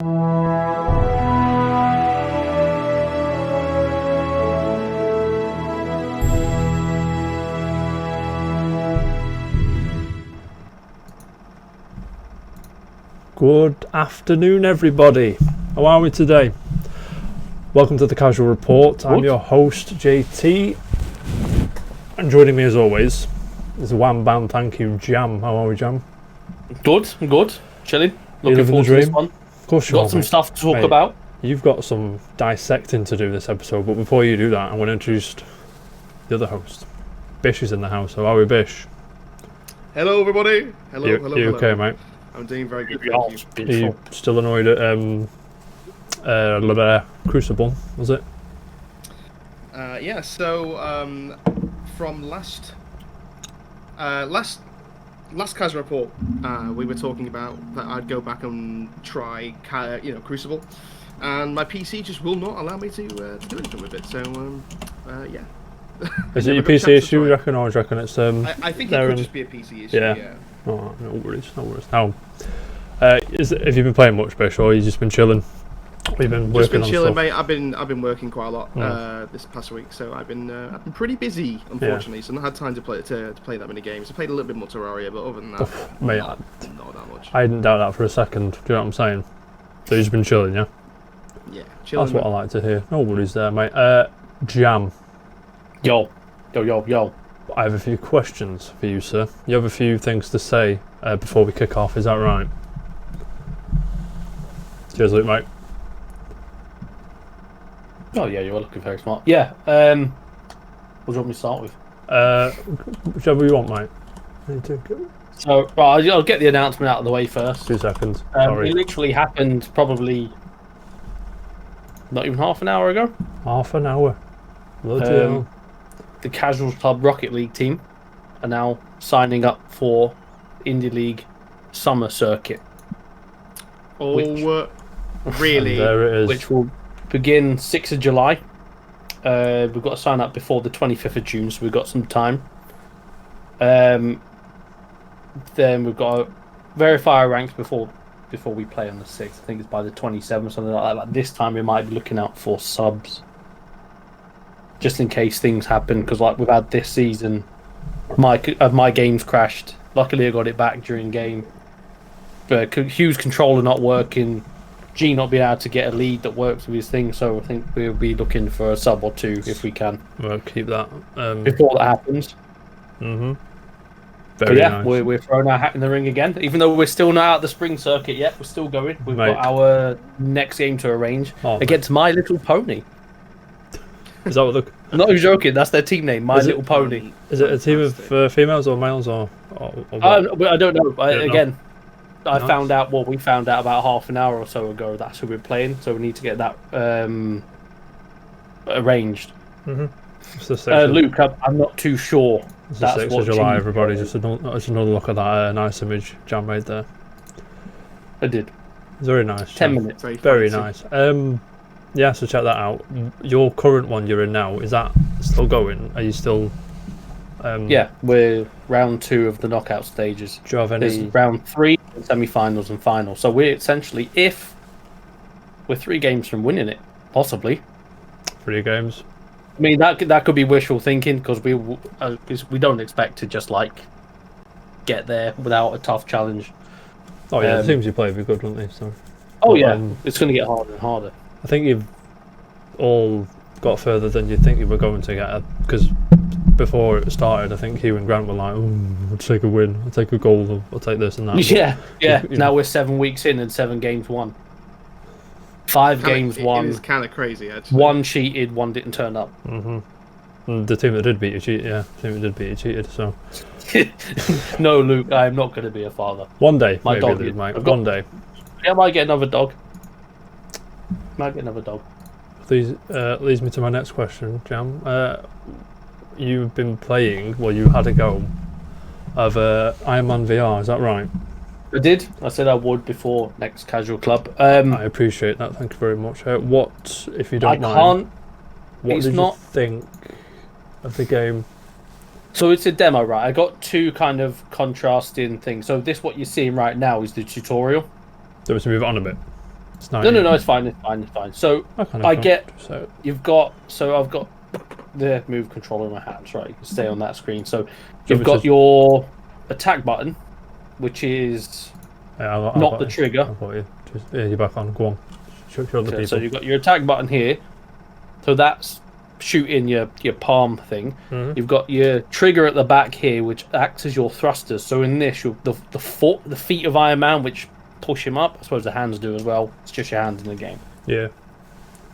Good afternoon, everybody. How are we today? Welcome to the Casual Report. I'm your host, JT, and joining me as always is Wham Bam Thank You, Jam. How are we, Jam? Good, chilling. Looking forward to this one. Of course you are, Got some mate. stuff to talk Mate, about. You've got some dissecting to do this episode, but before you do that, I'm going to introduce the other host. Bish is in the house. How are we, Bish? Hello, everybody. Hello. You okay, mate? I'm doing very good. Oh, Thank you. Are you still annoyed at Crucible, was it? Yeah. So from last Casual Report, we were talking about that I'd go back and try, Crucible, and my PC just will not allow me to do anything with it. So yeah. Is it your PC issue, you reckon, or do you reckon it's I think it could just be a PC issue. Yeah. Oh, no worries. Now, have you been playing much, Bish, or you just been chilling? We've been working just been on chilling, stuff. mate. I've been working quite a lot this past week, so I've been pretty busy, unfortunately. So I've not had time to play that many games. I played a little bit more Terraria, but other than that, Mate, not that much. I didn't doubt that for a second. Do you know what I'm saying? So you've just been chilling, yeah? Yeah, chilling. That's what I like to hear. No worries there, mate. Jam. Yo. I have a few questions for you, sir. You have a few things to say before we kick off, is that right? Cheers, Luke, mate. Oh yeah, you're looking very smart. Yeah. What do you want me to start with? Whichever you want, mate. So, right, I'll get the announcement out of the way first. 2 seconds. Sorry. It literally happened probably not even half an hour ago. Half an hour. Bloody hell. The Casual Club Rocket League team are now signing up for Indie League Summer Circuit. Oh, really? And there it is. Which will begin 6th of July. We've got to sign up before the 25th of June, so we've got some time. Then we've got to verify our ranks before we play on the 6th. I think it's by the 27th, something like that. Like this time we might be looking out for subs. Just in case things happen, because like we've had this season, my game's crashed. Luckily I got it back during game. But Hugh's controller not working, G not being able to get a lead that works with his thing, so I think we'll be looking for a sub or two if we can. We'll keep that. Before that happens. Mm-hmm. But yeah, nice. We're throwing our hat in the ring again. Even though we're still not out of the spring circuit yet, we're still going. We've got our next game to arrange against My Little Pony. Is that what the... I'm not joking, that's their team name, My Little Pony. Is it a team of females or males or I don't know. Nice. Found out what we found out about half an hour or so ago. That's who we're playing, so we need to get that arranged. Mm-hmm. Luke, I'm not too sure. It's the 6th of July, everybody. Just another look at that nice image Jam made there. I did. It's very nice. 10 minutes. Very nice. Yeah, so check that out. Your current one you're in now, is that still going? Are you still... Yeah, we're round 2 of the knockout stages. Do you have any... There's round 3, semi-finals and final. So we're essentially, if we're 3 games from winning it, possibly. 3 games? I mean, that could be wishful thinking, because we don't expect to just, like, get there without a tough challenge. Oh, yeah, the teams you play would be good, wouldn't they? So, it's going to get harder and harder. I think you've all got further than you think you were going to get, because before it started, I think Hugh and Grant were like, I'll take a win, I'll take a goal, I'll take this and that. Yeah. Now we're 7 weeks in and 7 games won. 5 games won. It is kind of crazy, actually. 1 cheated, 1 didn't turn up. Mm-hmm. And the team that did beat you cheated, The team that did beat you cheated, so... No, Luke, I am not going to be a father. One day, my maybe, dog Luke, mate. One day. Yeah, I might get another dog. Please leads me to my next question, Jam. You've been playing, well, you had a go of Iron Man VR, is that right? I did. I said I would before next Casual Club. I appreciate that, thank you very much. What, if you don't mind, what did you think of the game? So it's a demo, right? I got 2 kind of contrasting things. So what you're seeing right now is the tutorial. Do we move it on a bit? It's No, 90. no, it's fine. It's fine. It's fine. So kind I of get so you've got. So I've got the move controller in my hands. Right, you can stay on that screen. So you've got your attack button, which is I've not got the you. trigger. I've got you. You're back on. Go on. Show the people. So you've got your attack button here. So that's shooting your palm thing. You've got your trigger at the back here, which acts as your thrusters. So in this, the feet of Iron Man, which push him up. I suppose the hands do as well. It's just your hands in the game. Yeah.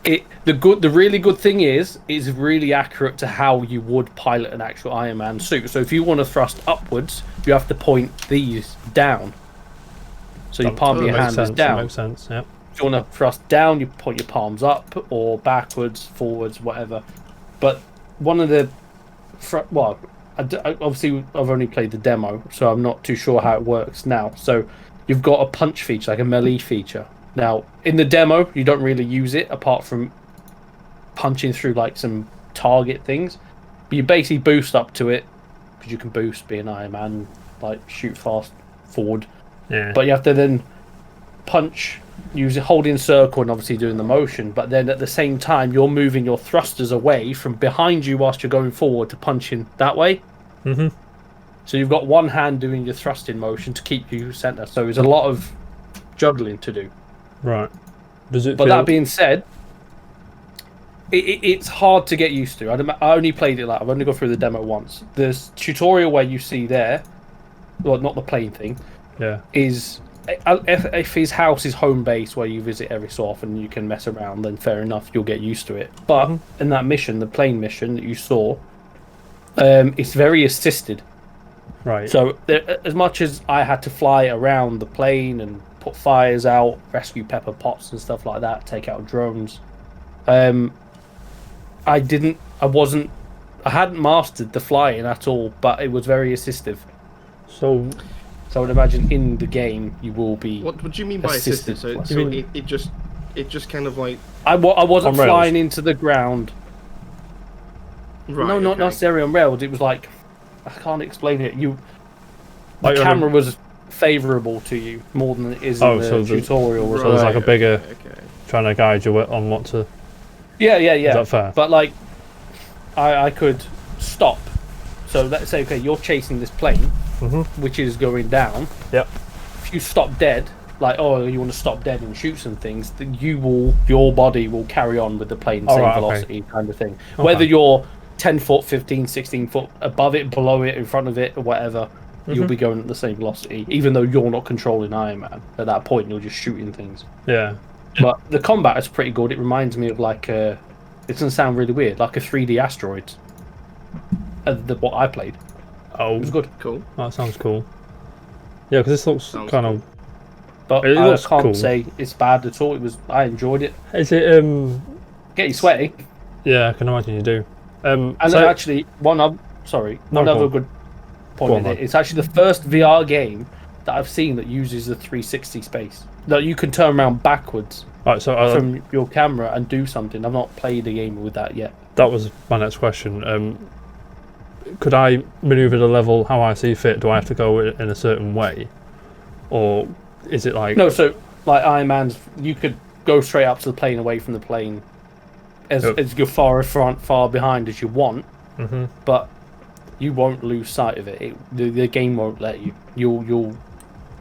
The really good thing is it's really accurate to how you would pilot an actual Iron Man suit. So if you want to thrust upwards, you have to point these down. So your palm of your hand is down. That makes sense. Yeah. If you want to thrust down, you point your palms up or backwards, forwards, whatever. But one of the obviously I've only played the demo, so I'm not too sure how it works now. So you've got a punch feature, like a melee feature. Now, in the demo, you don't really use it apart from punching through like some target things. But you basically boost up to it because you can boost, being Iron Man, like shoot fast forward. Yeah. But you have to then punch, holding circle and obviously doing the motion. But then at the same time, you're moving your thrusters away from behind you whilst you're going forward to punching that way. Mm-hmm. So you've got one hand doing your thrusting motion to keep you center. So there's a lot of juggling to do. Right. Does it? But that being said, it's hard to get used to. I only played it I've only gone through the demo once. The tutorial where you see there, well, not the plane thing. Yeah. Is if his house is home base where you visit every so often, you can mess around. Then fair enough, you'll get used to it. But in that mission, the plane mission that you saw, it's very assisted. Right. So as much as I had to fly around the plane and put fires out, rescue pepper pots and stuff like that, take out drones, I hadn't mastered the flying at all, but it was very assistive. So I would imagine in the game you will be. What do you mean by assisted? So it just kind of like. I wasn't on flying rails. into the ground. Right, No, not okay. necessarily on rails. It was like, I can't explain it. The Like camera was favourable to you more than it is in the tutorial. So there's like a bigger Okay. trying to guide you on what to. Yeah. Is that fair? But like, I could stop. So let's say, okay, you're chasing this plane, which is going down. Yep. If you stop dead, like, you want to stop dead and shoot some things, then your body will carry on with the plane, same velocity kind of thing. Okay. Whether you're 10 foot, 15, 16 foot above it, below it, in front of it, or whatever, you'll be going at the same velocity, even though you're not controlling Iron Man. At that point, you're just shooting things. Yeah. But the combat is pretty good. It reminds me of like it doesn't sound really weird, like a 3D Asteroids. What I played. Oh, It was good. Cool. that sounds cool. Yeah, because this looks Sounds kind of. But It I looks can't cool. say it's bad at all. I enjoyed it. Is it? Get you sweaty. Yeah, I can imagine you do. And So- then actually, one other good point Go on, in man. it. It's actually the first VR game that I've seen that uses the 360 space. That you can turn around backwards Right, so from your camera and do something. I've not played a game with that yet. that was my next question. Could I maneuver the level how I see fit? Do I have to go in a certain way, or is it like No, so like Iron Man's, you could go straight up to the plane, away from the plane, as you're far front, far behind as you want. But you won't lose sight of it. The game won't let you. You'll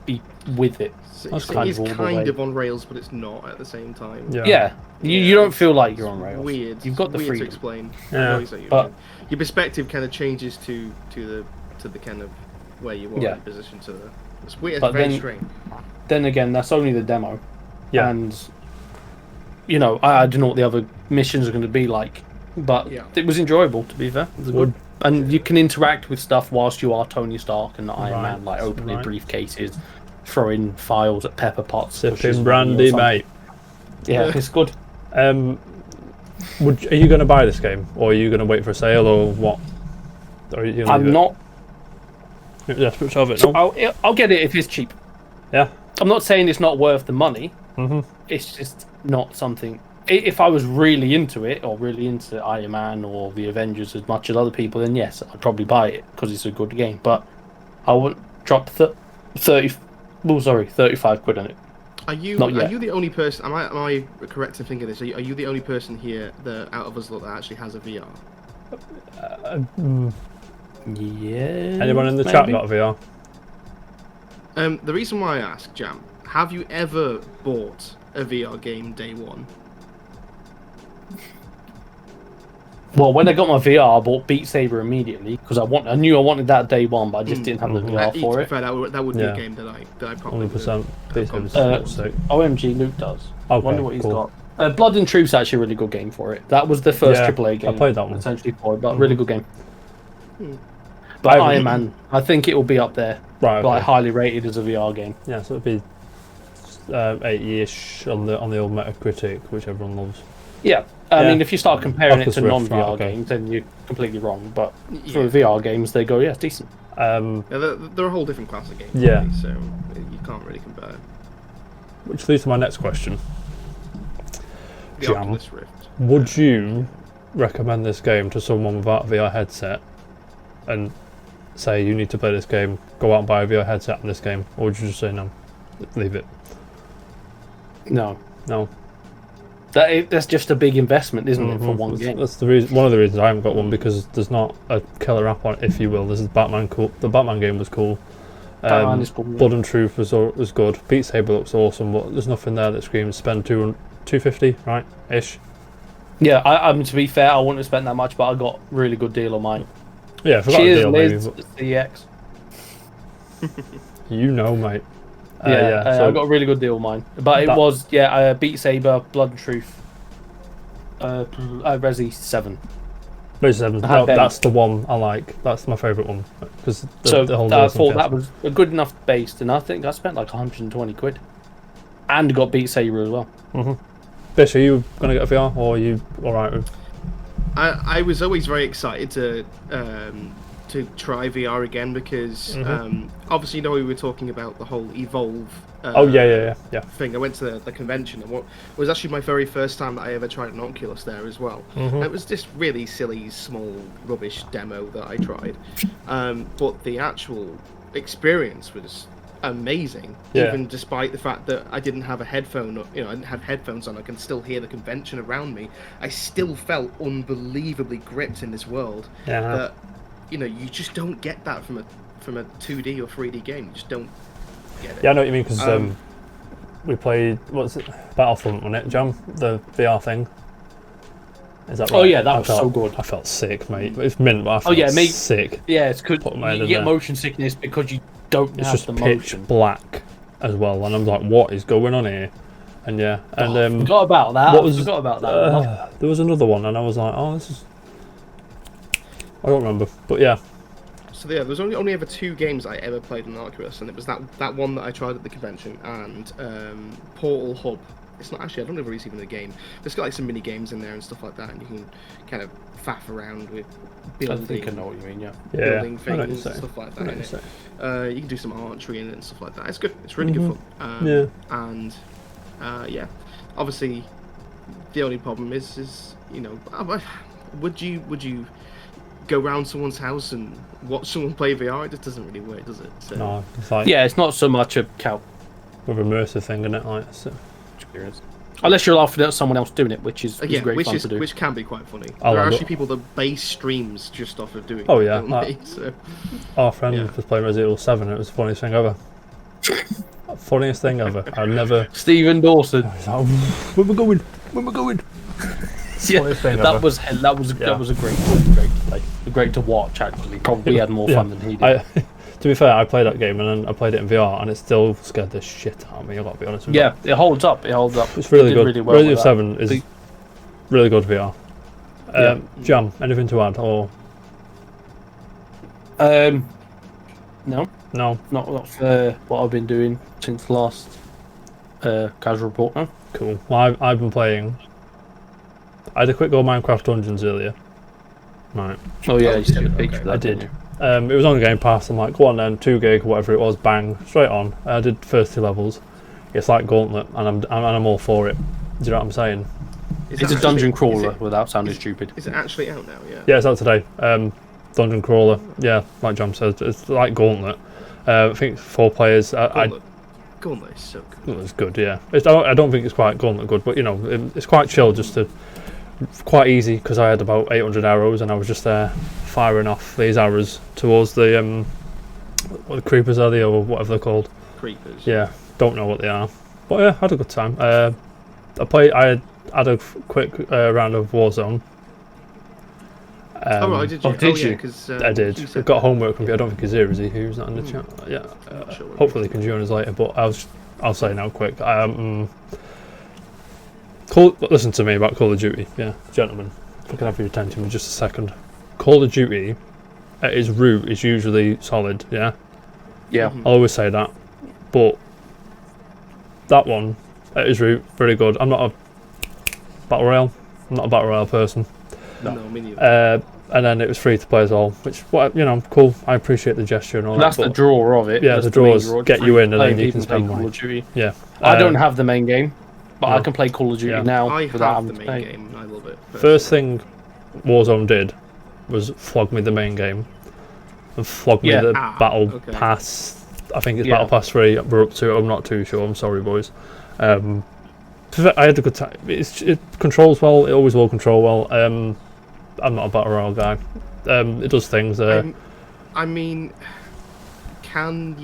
be with it. So That's it's kind of all the kind way. of on rails, but it's not at the same time. Yeah. Yeah, you don't feel like you're on rails. Weird. You've got the weird freedom. to explain. Yeah. I know exactly what you mean. Your perspective kind of changes to the kind of where you are Yeah. in position to the. It's weird. It's But very then- strange. Then again, that's only the demo. Yeah. And I don't know what the other missions are going to be like, but Yeah. it was enjoyable. To be fair, it was good. And you can interact with stuff whilst you are Tony Stark and not Iron Right, Man, like opening right. briefcases, throwing files at pepper pots, sipping pushes brandy, or something. mate? Yeah, it's good. Are you going to buy this game, or are you going to wait for a sale, or what? Or are you gonna I'm leave not. it? Desperate of it. No? I'll get it if it's cheap. Yeah. I'm not saying it's not worth the money. Mhm. It's just not something. If I was really into it, or really into Iron Man or the Avengers as much as other people, then yes, I'd probably buy it because it's a good game. But I wouldn't drop 35 quid on it. Are you Not yet. Are you the only person? Am I correct in thinking this? Are you the only person here out of us lot that actually has a VR? Yeah. Anyone in the chat got a VR? The reason why I ask, Jam, have you ever bought a VR game day one? Well, when I got my VR, I bought Beat Saber immediately because I knew I wanted that day one, but I just didn't have the VR for it. Fair, that would be a game that I probably 100%. OMG, Luke does. I Okay, wonder what he's cool. got. Blood and Truth's actually a really good game for it. That was the first Yeah, AAA game. I played that one. Essentially for it, but really good game. Hmm. But Iron Man, I think it will be up there. Right, okay. Like highly rated as a VR game. Yeah, so it'd be 80-ish on the old Metacritic, which everyone loves. Yeah. I mean, if you start comparing it Oculus to Rift, non-VR right, okay. games, then you're completely wrong. But Yeah. for VR games, they go, yeah, it's decent. Yeah, they're a whole different class of games. Yeah. Really, so you can't really compare. Which leads to my next question. The Jam. Oculus Rift. Would you recommend this game to someone without a VR headset and say you need to play this game, go out and buy a VR headset in this game, or would you just say no, leave it? No. No. That's just a big investment, isn't it, for one game? That's the reason. One of the reasons I haven't got one, because there's not a killer app on it, if you will. This is Batman. Cool. The Batman game was cool. Batman is cool, yeah. Blood and Truth was good. Beat Saber looks awesome, but there's nothing there that screams spend 250, right? Ish. Yeah, I mean, to be fair, I wouldn't have spent that much, but I got a really good deal on mine. Yeah, if I got a Cheers, deal, Liz, maybe, CX. you know, mate. I got a really good deal on mine. But it was, Beat Saber, Blood and Truth, Resi 7. Resi 7. No, that's the one I like. That's my favourite one. Because the whole I thought that was a good enough base, and I think I spent like 120 quid. And got Beat Saber as well. Bish, are you going to get a VR, or are you alright with? I was always very excited to try VR again because obviously, we were talking about the whole Evolve thing. I went to the convention, and what was actually my very first time that I ever tried an Oculus there as well. It was this really silly, small, rubbish demo that I tried, but the actual experience was amazing. Even despite the fact that I didn't have a headphone, I didn't have headphones on, I can still hear the convention around me. I still felt unbelievably gripped in this world. That you just don't get that from a 2D or 3D game. You just don't get it. Yeah, I know what you mean, because we played, what's it, Battlefront, wasn't it, Jam? The VR thing. Is that right? Oh yeah, that was so good. I felt sick, mate. It's mint, but I felt sick. Yeah, it's good. You get motion sickness because you don't have just the pitch motion. black as well, and I'm like, what is going on here? And forgot about that. Forgot about that. There was another one, and I was like, oh, this is... I don't remember, but yeah. So there was only ever 2 games I ever played on Oculus, and it was that one that I tried at the convention, and Portal Hub. It's not actually, I don't know if it's even a game. It's got like some mini games in there and stuff like that, and you can kind of faff around with building. I think I know what you mean. Building things and stuff like that. In it. You can do some archery in it and stuff like that. It's good. It's really good fun. And obviously, the only problem is would you go round someone's house and watch someone play VR? It just doesn't really work, does it? So, No, it's like it's not so much a cow with immersive thing, isn't it? Like, so. experience. Unless you're laughing at someone else doing it, which is great fun to do. Which can be quite funny. There are actually people that base streams just off of doing it. Oh yeah, So, our friend was playing Resident Evil 7. It was the funniest thing ever. Funniest thing ever. I never. Stephen Dawson. Like, where we going? Where we going? That was a great to watch. Actually, probably had more fun than he did. To be fair, I played that game and then I played it in VR, and it still scared the shit out of me. I got to be honest with you. Yeah, it holds up. It's really good. Really well Resident Evil 7 is really good VR. Jam, anything to add or? No, not for what I've been doing since last casual report. No. Cool. Well, I've been playing. I had a quick go of Minecraft Dungeons earlier. Right. Oh yeah, you sent a picture of that. I did. It was on Game Pass. I'm like, go on then, 2 gig, whatever it was, bang, straight on. I did the first 2 levels. It's like Gauntlet, and I'm all for it. Do you know what I'm saying? It's a dungeon crawler without sounding stupid. Is it actually out now? Yeah, it's out today. Dungeon crawler. Yeah, like John says, it's like Gauntlet. I think 4 players. Gauntlet is so good. It's good, yeah. I don't think it's quite Gauntlet good, but it's quite chill, quite easy because I had about 800 arrows and I was just there firing off these arrows towards the what the creepers are, or whatever they're called. Creepers. Yeah, don't know what they are, but yeah, had a good time. I had a quick round of Warzone. Did you? Did you? Yeah, I did. We've got homework. I don't think he's here, is he? Who's not in the chat? Yeah. Sure Hopefully he can join us later. But I'll say now quick. Listen to me about Call of Duty. Yeah, gentlemen. If I can have your attention for just a second. Call of Duty, at its root, is usually solid. Yeah. Yeah. I always say that, but that one at its root, very good. I'm not a battle royale. I'm not a battle royale person. No, me neither. And then it was free to play as well, which cool. I appreciate the gesture and all That's that. the draw of it. Yeah, That's the draws get you in, and then you can spend Call money. of Duty. Yeah. I don't have the main game, but No. I can play Call of Duty now I without have having the to main pay. game, and I love it. First thing Warzone did was flog me the main game and flog me the battle pass. I think it's battle pass 3. We're up to. I'm not too sure. I'm sorry, boys. I had a good time. It controls well. It always will control well. I'm not a battle royale guy. It does things. I mean, can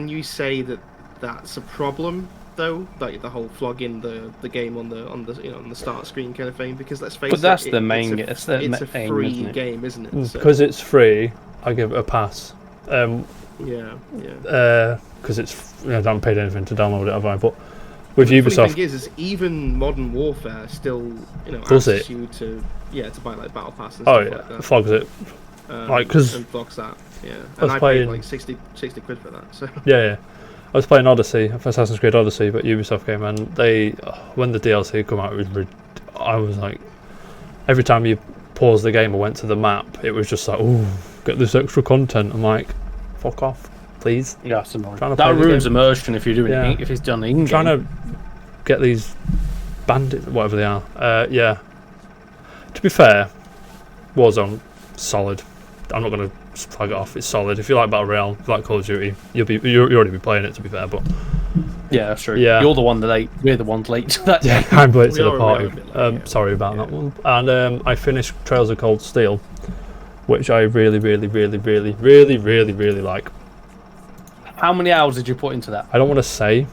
you say that that's a problem though? Like the whole flogging the game on the start screen kind of thing. Because let's face it. But that's the main. It's a aim, free isn't it? game, isn't it? Because it's free, I give it a pass. Yeah. Because I haven't paid anything to download it, have I? But with The Ubisoft, funny thing is even Modern Warfare still, Does asks it? you to buy like battle pass and oh stuff yeah, like that. flogs it. Like, 'cause and blocks that. Yeah, was and I playing- paid like 60 quid for that. So Yeah. I was playing Odyssey, Assassin's Creed Odyssey, but Ubisoft game, and when the DLC come out, I was like, every time you pause the game or went to the map, it was just like, ooh, get this extra content. I'm like, fuck off, please. Yeah, it's annoying. Trying to play That the ruins game. immersion if you're doing Yeah. if it's done in game. Trying to get these bandits, whatever they are. Yeah. To be fair, Warzone, solid. I'm not going to flag it off. It's solid. If you like Battle Royale, if you like Call of Duty, you'll already be playing it. To be fair, but Yeah, that's true. Yeah. You're the one late. We're the ones late to that. yeah, I'm late to We the are party. a bit late, yeah. Sorry about that one. And I finished Trails of Cold Steel, which I really, really, really, really, really, really, really like. How many hours did you put into that? I don't want to say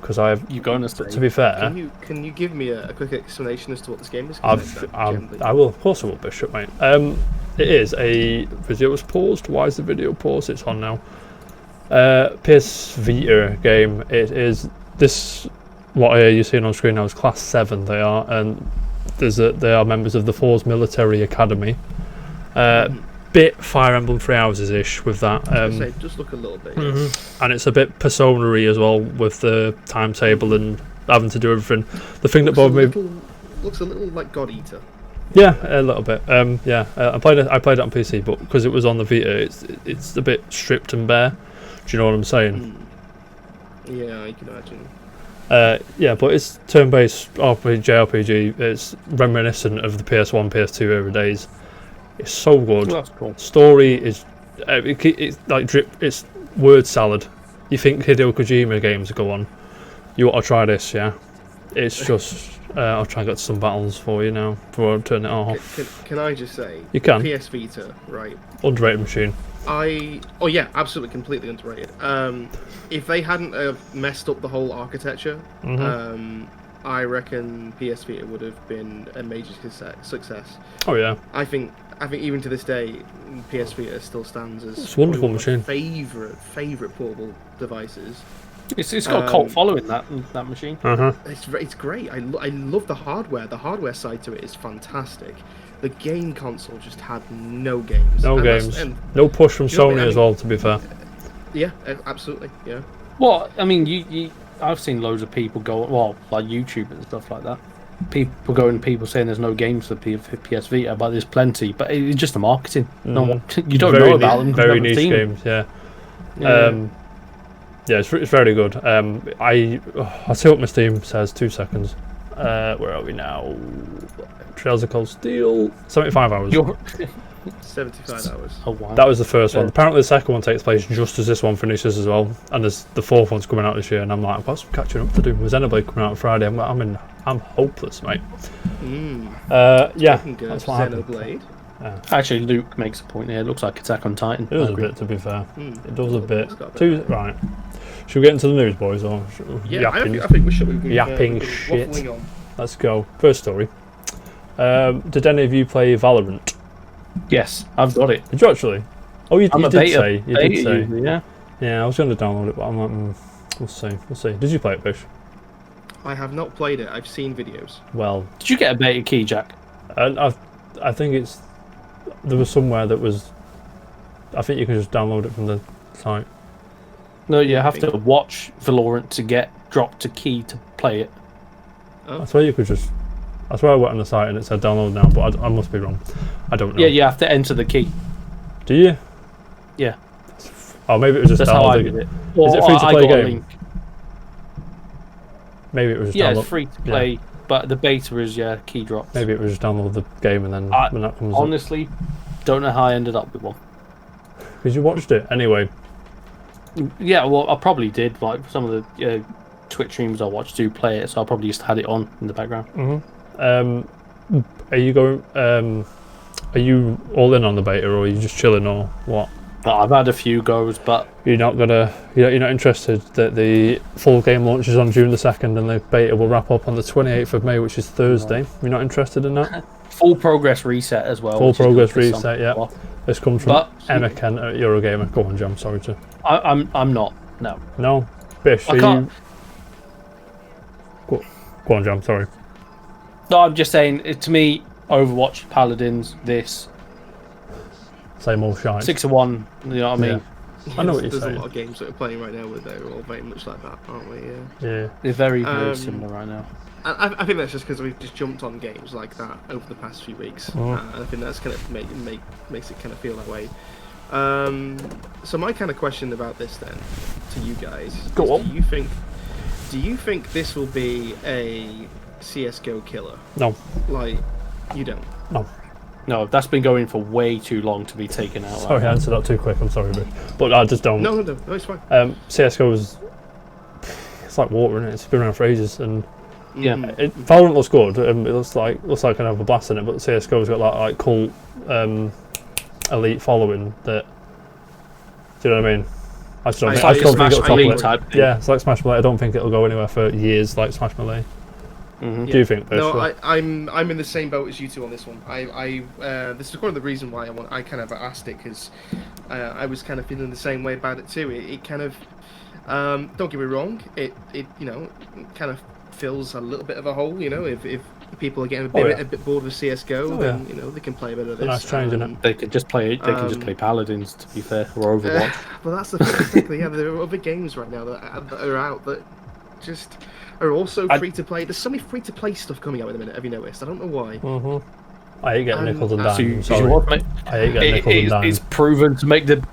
because You're going to say. to be fair, can you give me a quick explanation as to what this game is? 'Cause I will. Of course, I will, Bishop, mate. It is a video was paused. Why is the video paused? It's on now. PS Vita game. It is this. What you're seeing on screen now is Class 7. They are, and they are members of the Force Military Academy. Bit Fire Emblem 3 Houses ish with that. Just look a little bit. And it's a bit Persona-y as well with the timetable and having to do everything. The thing that bothered me. Looks a little like God Eater. Yeah, a little bit. I played it on PC, but because it was on the Vita, it's a bit stripped and bare. Do you know what I'm saying? Yeah, I can imagine. Yeah, but it's turn-based JRPG. It's reminiscent of the PS1, PS2 era days. It's so good. That's cool. Story is it's like drip. It's word salad. You think Hideo Kojima games go on? You ought to try this, yeah. It's just. I'll try and get some battles for you now before I turn it off. Can I just say? You can. PS Vita, right? Underrated machine. Oh yeah, absolutely, completely underrated. If they hadn't messed up the whole architecture, I reckon PS Vita would have been a major success. Oh yeah. I think even to this day, PS Vita still stands as It's a wonderful one of my machine. favorite portable devices. It's got a cult following that machine. It's great. I love the hardware. The hardware side to it is fantastic. The game console just had no games. No games. No push from Sony as well. To be fair. Yeah, absolutely. Yeah. Well, I mean, I've seen loads of people go, like YouTube and stuff like that. People saying there's no games for PS Vita, but there's plenty. But it's just the marketing. No one, you don't know about them. Very niche games. Yeah. Yeah, it's very good. I'll see what my Steam says. 2 seconds. Where are we now? Trails of Cold Steel. 75 hours. 75 hours. Oh wow. That was the first one. Apparently the second one takes place just as this one finishes as well, and there's the fourth one's coming out this year. And I'm like, I've got some catching up to do. With Xenoblade coming out on Friday, I'm hopeless, mate. Yeah, that's what happened. Actually, Luke makes a point here. It looks like Attack on Titan. It does a bit, to be fair. It does a bit. Right. Should we get into the news, boys? Or I think we should. Yapping shit. Let's go. First story. Did any of you play Valorant? Yes, I've got it. Did you actually? Oh, you did say. You did say. Yeah. Yeah, I was going to download it, but I'm like, we'll see. We'll see. Did you play it, Bish? I have not played it. I've seen videos. Well, did you get a beta key, Jack? I think it's there was somewhere that was. I think you can just download it from the site. No, you have to watch Valorant to get dropped a key to play it. I swear you could just. I swear I went on the site and it said download now, but I must be wrong. I don't know. Yeah, you have to enter the key. Do you? Yeah. Oh, maybe it was just That's how I did it. Is it free to play game? Maybe it was just yeah, download. it's free to play, but the beta is key drops. Maybe it was just download the game and then when that comes honestly, don't know how I ended up with one. Because you watched it anyway. Yeah, well, I probably did. Like some of the Twitch streams I watch do play it, so I probably just had it on in the background. Are you going? Are you all in on the beta, or are you just chilling, or what? I've had a few goes, but you're not gonna. You're not interested that the full game launches on June the 2nd, and the beta will wrap up on the 28th of May, which is Thursday. You're not interested in that? Full progress reset as well. Full progress reset. Yeah. This comes from Emma Kent at Eurogamer. Go on, Jam. Sorry to. I'm not. No. No. Bish, I can't. Go on, Jam. Sorry. No, I'm just saying. To me, Overwatch, Paladins, this. Same old shite. 6-1. You know what I mean? Yeah. I know what you're saying. There's a lot of games that we're playing right now where they're all very much like that, aren't we? Yeah. They're very, very similar right now. I think that's just because we've just jumped on games like that over the past few weeks. And I think that's kind of makes it kind of feel that way. So my kind of question about this then, to you guys, Go on. Do you think this will be a CS:GO killer? No. Like, you don't? No. No, that's been going for way too long to be taken out. Sorry, I answered that too quick. I'm sorry, but I just don't. No, it's fine. CS:GO is. It's like water, isn't it? It's been around for ages, and yeah, Valorant looks good. It looks like I have a blast in it, but CS:GO's got that like cult, elite following. That. Do you know what I mean? I just don't think it'll top type it. Yeah, it's like Smash Melee. I don't think it'll go anywhere for years like Smash Melee. Mm-hmm. Do you think? Bish? No, I'm in the same boat as you two on this one. This is one of the reasons why I kind of asked it, because I was kind of feeling the same way about it too. It kind of don't get me wrong. It kind of fills a little bit of a hole. If people are getting a bit bored with CS:GO, then they can play a bit of this. Nice change, isn't it? They could just play. They can just play Paladins, to be fair, or Overwatch. Well, that's the thing. Exactly. Yeah, there are other games right now that are out that just are also free to play. There's so many free to play stuff coming out in a minute. Have you noticed? I don't know why. Mm-hmm. I hate getting nickels and dimes. I hate getting nickels and dimes. It's proven to make the.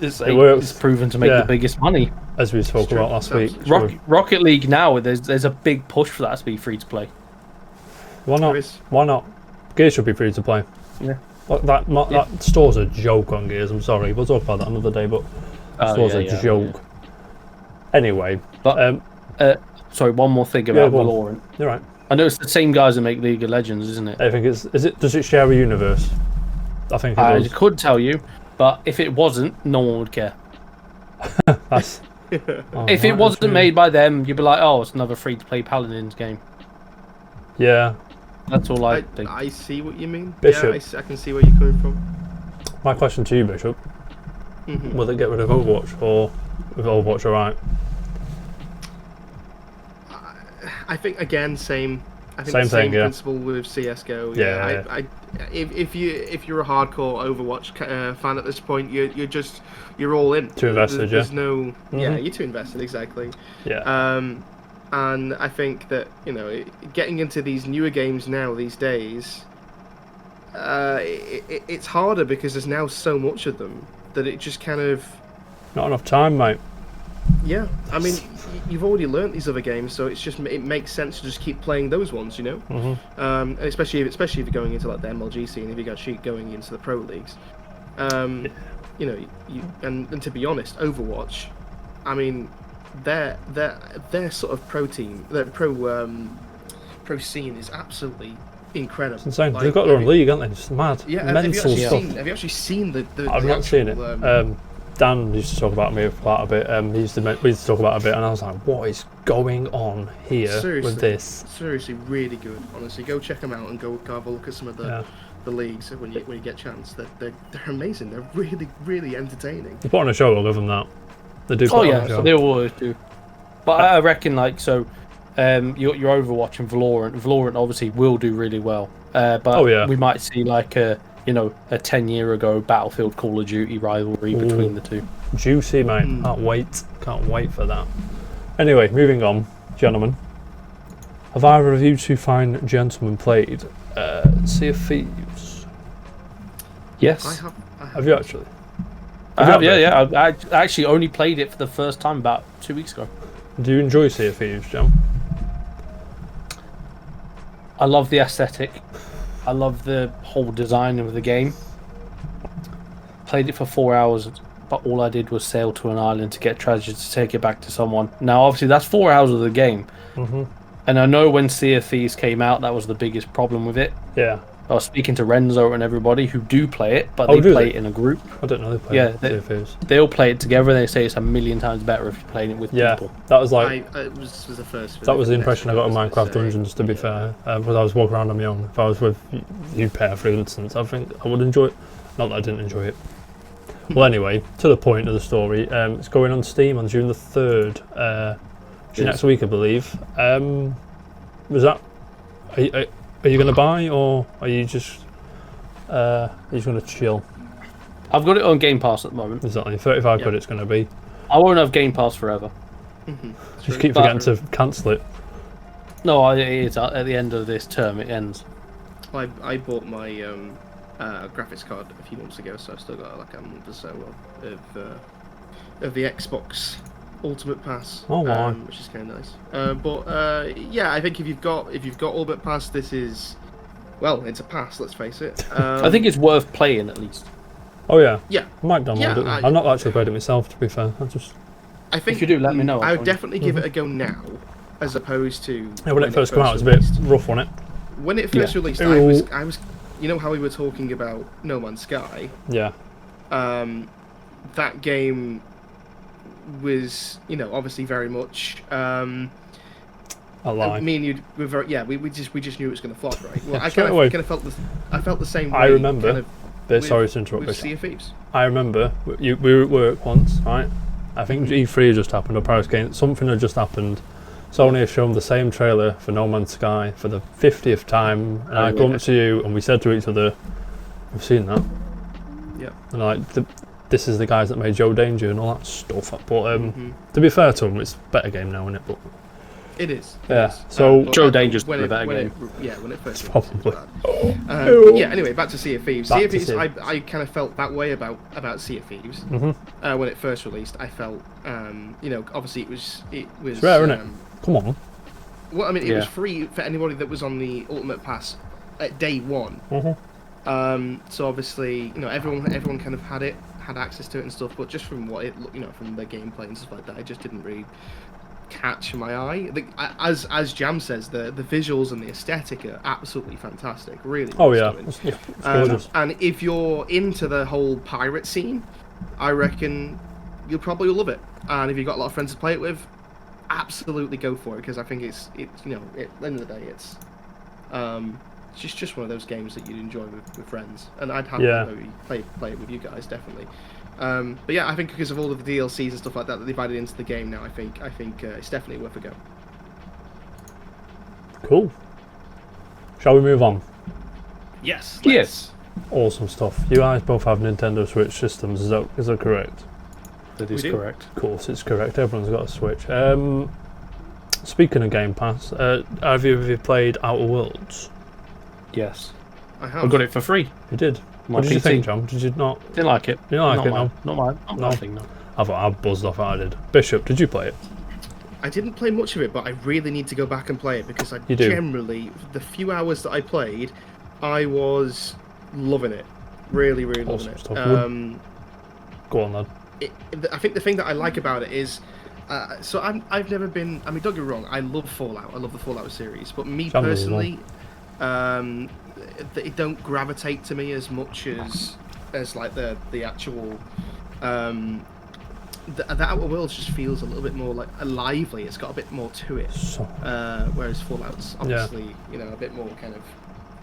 It works. It's proven to make the biggest money. As we spoke about last week. Rocket League now, there's a big push for that to be free to play. Why not? Why not? Gears should be free to play. Yeah. That store's a joke on Gears. I'm sorry. We'll talk about that another day. But store's a joke. Yeah. Anyway. But sorry, one more thing about Valorant. You're right. I know it's the same guys that make League of Legends, isn't it? I think it's. Does it share a universe? I think it does. I could tell you, but if it wasn't, no one would care. That's. If it wasn't made by them, you'd be like, oh, it's another free-to-play Paladins game. Yeah. That's all I think. I see what you mean. Bishop. Yeah, I can see where you're coming from. My question to you, Bishop. Will it get rid of Overwatch, or is Overwatch alright? I think again, same. I think same the thing, principle with CS:GO. Yeah. If you're a hardcore Overwatch fan at this point, you're all in. Too invested, There's no. Yeah, you're too invested, exactly. Yeah. And I think that getting into these newer games now these days, it's harder because there's now so much of them that it just kind of. Not enough time, mate. Yeah, I mean, you've already learnt these other games, so it makes sense to just keep playing those ones, you know. And especially if you're going into like the MLG scene, if you got going into the pro leagues, you know, and to be honest, Overwatch, I mean, their sort of pro team, their pro scene is absolutely incredible. It's insane. They've got their own league, haven't they? It's mad. Yeah, mental stuff. Have you actually seen the I've not seen it. Dan used to talk about me quite a bit. We used to talk about it a bit, and I was like, "What is going on here with this?" Seriously, really good. Honestly, go check them out and go have a look at some of the leagues when you get a chance. They're amazing. They're really, really entertaining. They put on a show. I'll give them that. They do. Oh yeah, so they always do. But I reckon like so. Your Overwatch and Valorant obviously will do really well. But we might see like a 10-year ago Battlefield Call of Duty rivalry between the two. Juicy, mate. Can't wait for that. Anyway, moving on, gentlemen. Have either of you two fine gentlemen played Sea of Thieves? Yes. Have you actually? I have, yeah. I actually only played it for the first time about 2 weeks ago. Do you enjoy Sea of Thieves, Jam? I love the aesthetic. I love the whole design of the game. Played it for 4 hours, but all I did was sail to an island to get treasure to take it back to someone. Now, obviously, that's 4 hours of the game. And I know when Sea of Thieves came out, that was the biggest problem with it. Yeah. I was speaking to Renzo and everybody who do play it, but they play it in a group. I don't know they play Sea of Thieves. They all play it together, and they say it's a million times better if you're playing it with people. That was like it was the first. That was the impression I got of Minecraft Dungeons. To be fair, because I was walking around on my own. If I was with you, pair, for instance, I think I would enjoy it. Not that I didn't enjoy it. Well, anyway, to the point of the story, it's going on Steam on June the 3rd, next week, I believe. Was that? Are you going to buy, or are you just going to chill? I've got it on Game Pass at the moment. Exactly, 35 quid it's going to be. I won't have Game Pass forever. Just keep forgetting to cancel it. No, it is at the end of this term. It ends. I bought my graphics card a few months ago, so I've still got like a month or so of the Xbox Ultimate Pass. Oh wow, which is kind of nice. But yeah, I think if you've got Ultimate Pass, this is, well, it's a pass. Let's face it. I think it's worth playing at least. Oh yeah. Yeah. I might download it. I've not actually played it myself, to be fair. I think if you do, let me know. I would definitely give it a go now, as opposed to when it first came out. It was a bit rough, wasn't it? When it first released, I was, you know how we were talking about No Man's Sky. Yeah. That game was, obviously very much. A lie. Me and you were very, we just knew it was going to flop, right? Well, I felt the same way. I remember. Sorry to interrupt. With Sea of Thieves. I remember we were at work once, right? I think E3 had just happened, or Paris Games. Something had just happened. Sony has shown the same trailer for No Man's Sky for the 50th time, and I come to you, and we said to each other, "We've seen that." Yeah. And this is the guys that made Joe Danger and all that stuff. But to be fair to them, it's a better game now, isn't it? But it is. So Joe Danger's a better game. When it first probably. Yeah. Anyway, back to Sea of Thieves. Sea of Thieves. I kind of felt that way about Sea of Thieves when it first released. I felt, obviously it was. It's rare, isn't it? Come on. Well, I mean, it was free for anybody that was on the Ultimate Pass at day one. So obviously, everyone kind of had access to it and stuff. But just from what it, from the gameplay and stuff like that, it just didn't really catch my eye. As Jam says, the visuals and the aesthetic are absolutely fantastic. Really. Oh yeah. It's gorgeous. And if you're into the whole pirate scene, I reckon you'll probably love it. And if you've got a lot of friends to play it with, absolutely go for it, because I think it's at the end of the day, it's just one of those games that you'd enjoy with friends, and I'd happily play it with you guys, definitely. But yeah, I think because of all of the DLCs and stuff like that they've added into the game now, I think it's definitely worth a go. Cool. Shall we move on? Yes. Yes. Awesome stuff. You guys both have Nintendo Switch systems, is that correct? That is correct. Of course, it's correct. Everyone's got a Switch. Speaking of Game Pass, have you played Outer Worlds? Yes. I have. I got it for free. You did? What did you think, John? Did you not? Didn't like it. You didn't like it, no? Not mine. Not nothing, no. I thought I buzzed off. I did. Bishop, did you play it? I didn't play much of it, but I really need to go back and play it because generally, the few hours that I played, I was loving it. Really, really loving it. Go on, then. I think the thing that I like about it is, so I've never been. I mean, don't get me wrong. I love Fallout. I love the Fallout series, but me personally, it don't gravitate to me as much as like the actual. The Outer Worlds just feels a little bit more like lively. It's got a bit more to it. Whereas Fallout's obviously a bit more kind of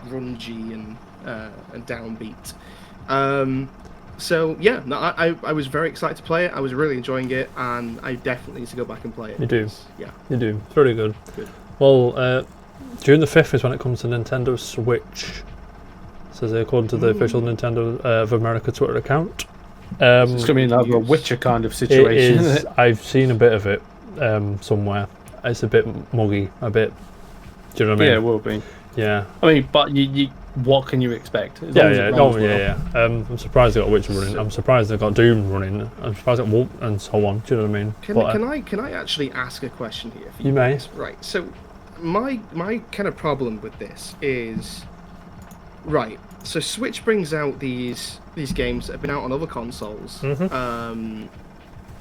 grungy and downbeat. So yeah, no, I was very excited to play it. I was really enjoying it, and I definitely need to go back and play it. You do, yeah. You do. It's very good. Well, June the 5th is when it comes to Nintendo Switch. Says according to the official Nintendo of America Twitter account. It's going to be another Witcher kind of situation. Isn't it? I've seen a bit of it somewhere. It's a bit muggy, a bit. Do you know what I mean? Yeah, it will be. Yeah. I mean, but you what can you expect? I'm surprised they got Witcher running. I'm surprised they got Doom running. I'm surprised they got Wolf and so on. Do you know what I mean? Can I actually ask a question here? For you may. Guys? Right. So, my kind of problem with this is, right. So Switch brings out these games that have been out on other consoles.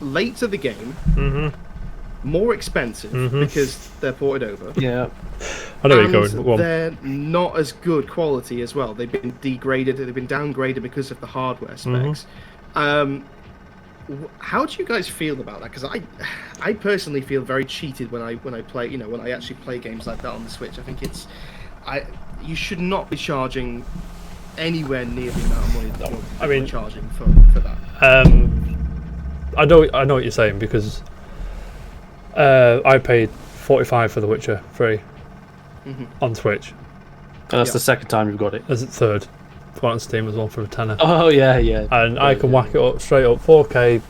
Late to the game, more expensive because they're ported over. Yeah, I know where you're going. They're not as good quality as well. They've been degraded. They've been downgraded because of the hardware specs. How do you guys feel about that? Because I personally feel very cheated when I play. When I actually play games like that on the Switch. I think you should not be charging anywhere near the amount of money that you're charging for that. I know what you're saying because I paid $45 for The Witcher 3 on Switch. And that's the second time you've got it. That's the third. Got on Steam as well for a tenner. Oh yeah. And I can whack it up straight up 4K.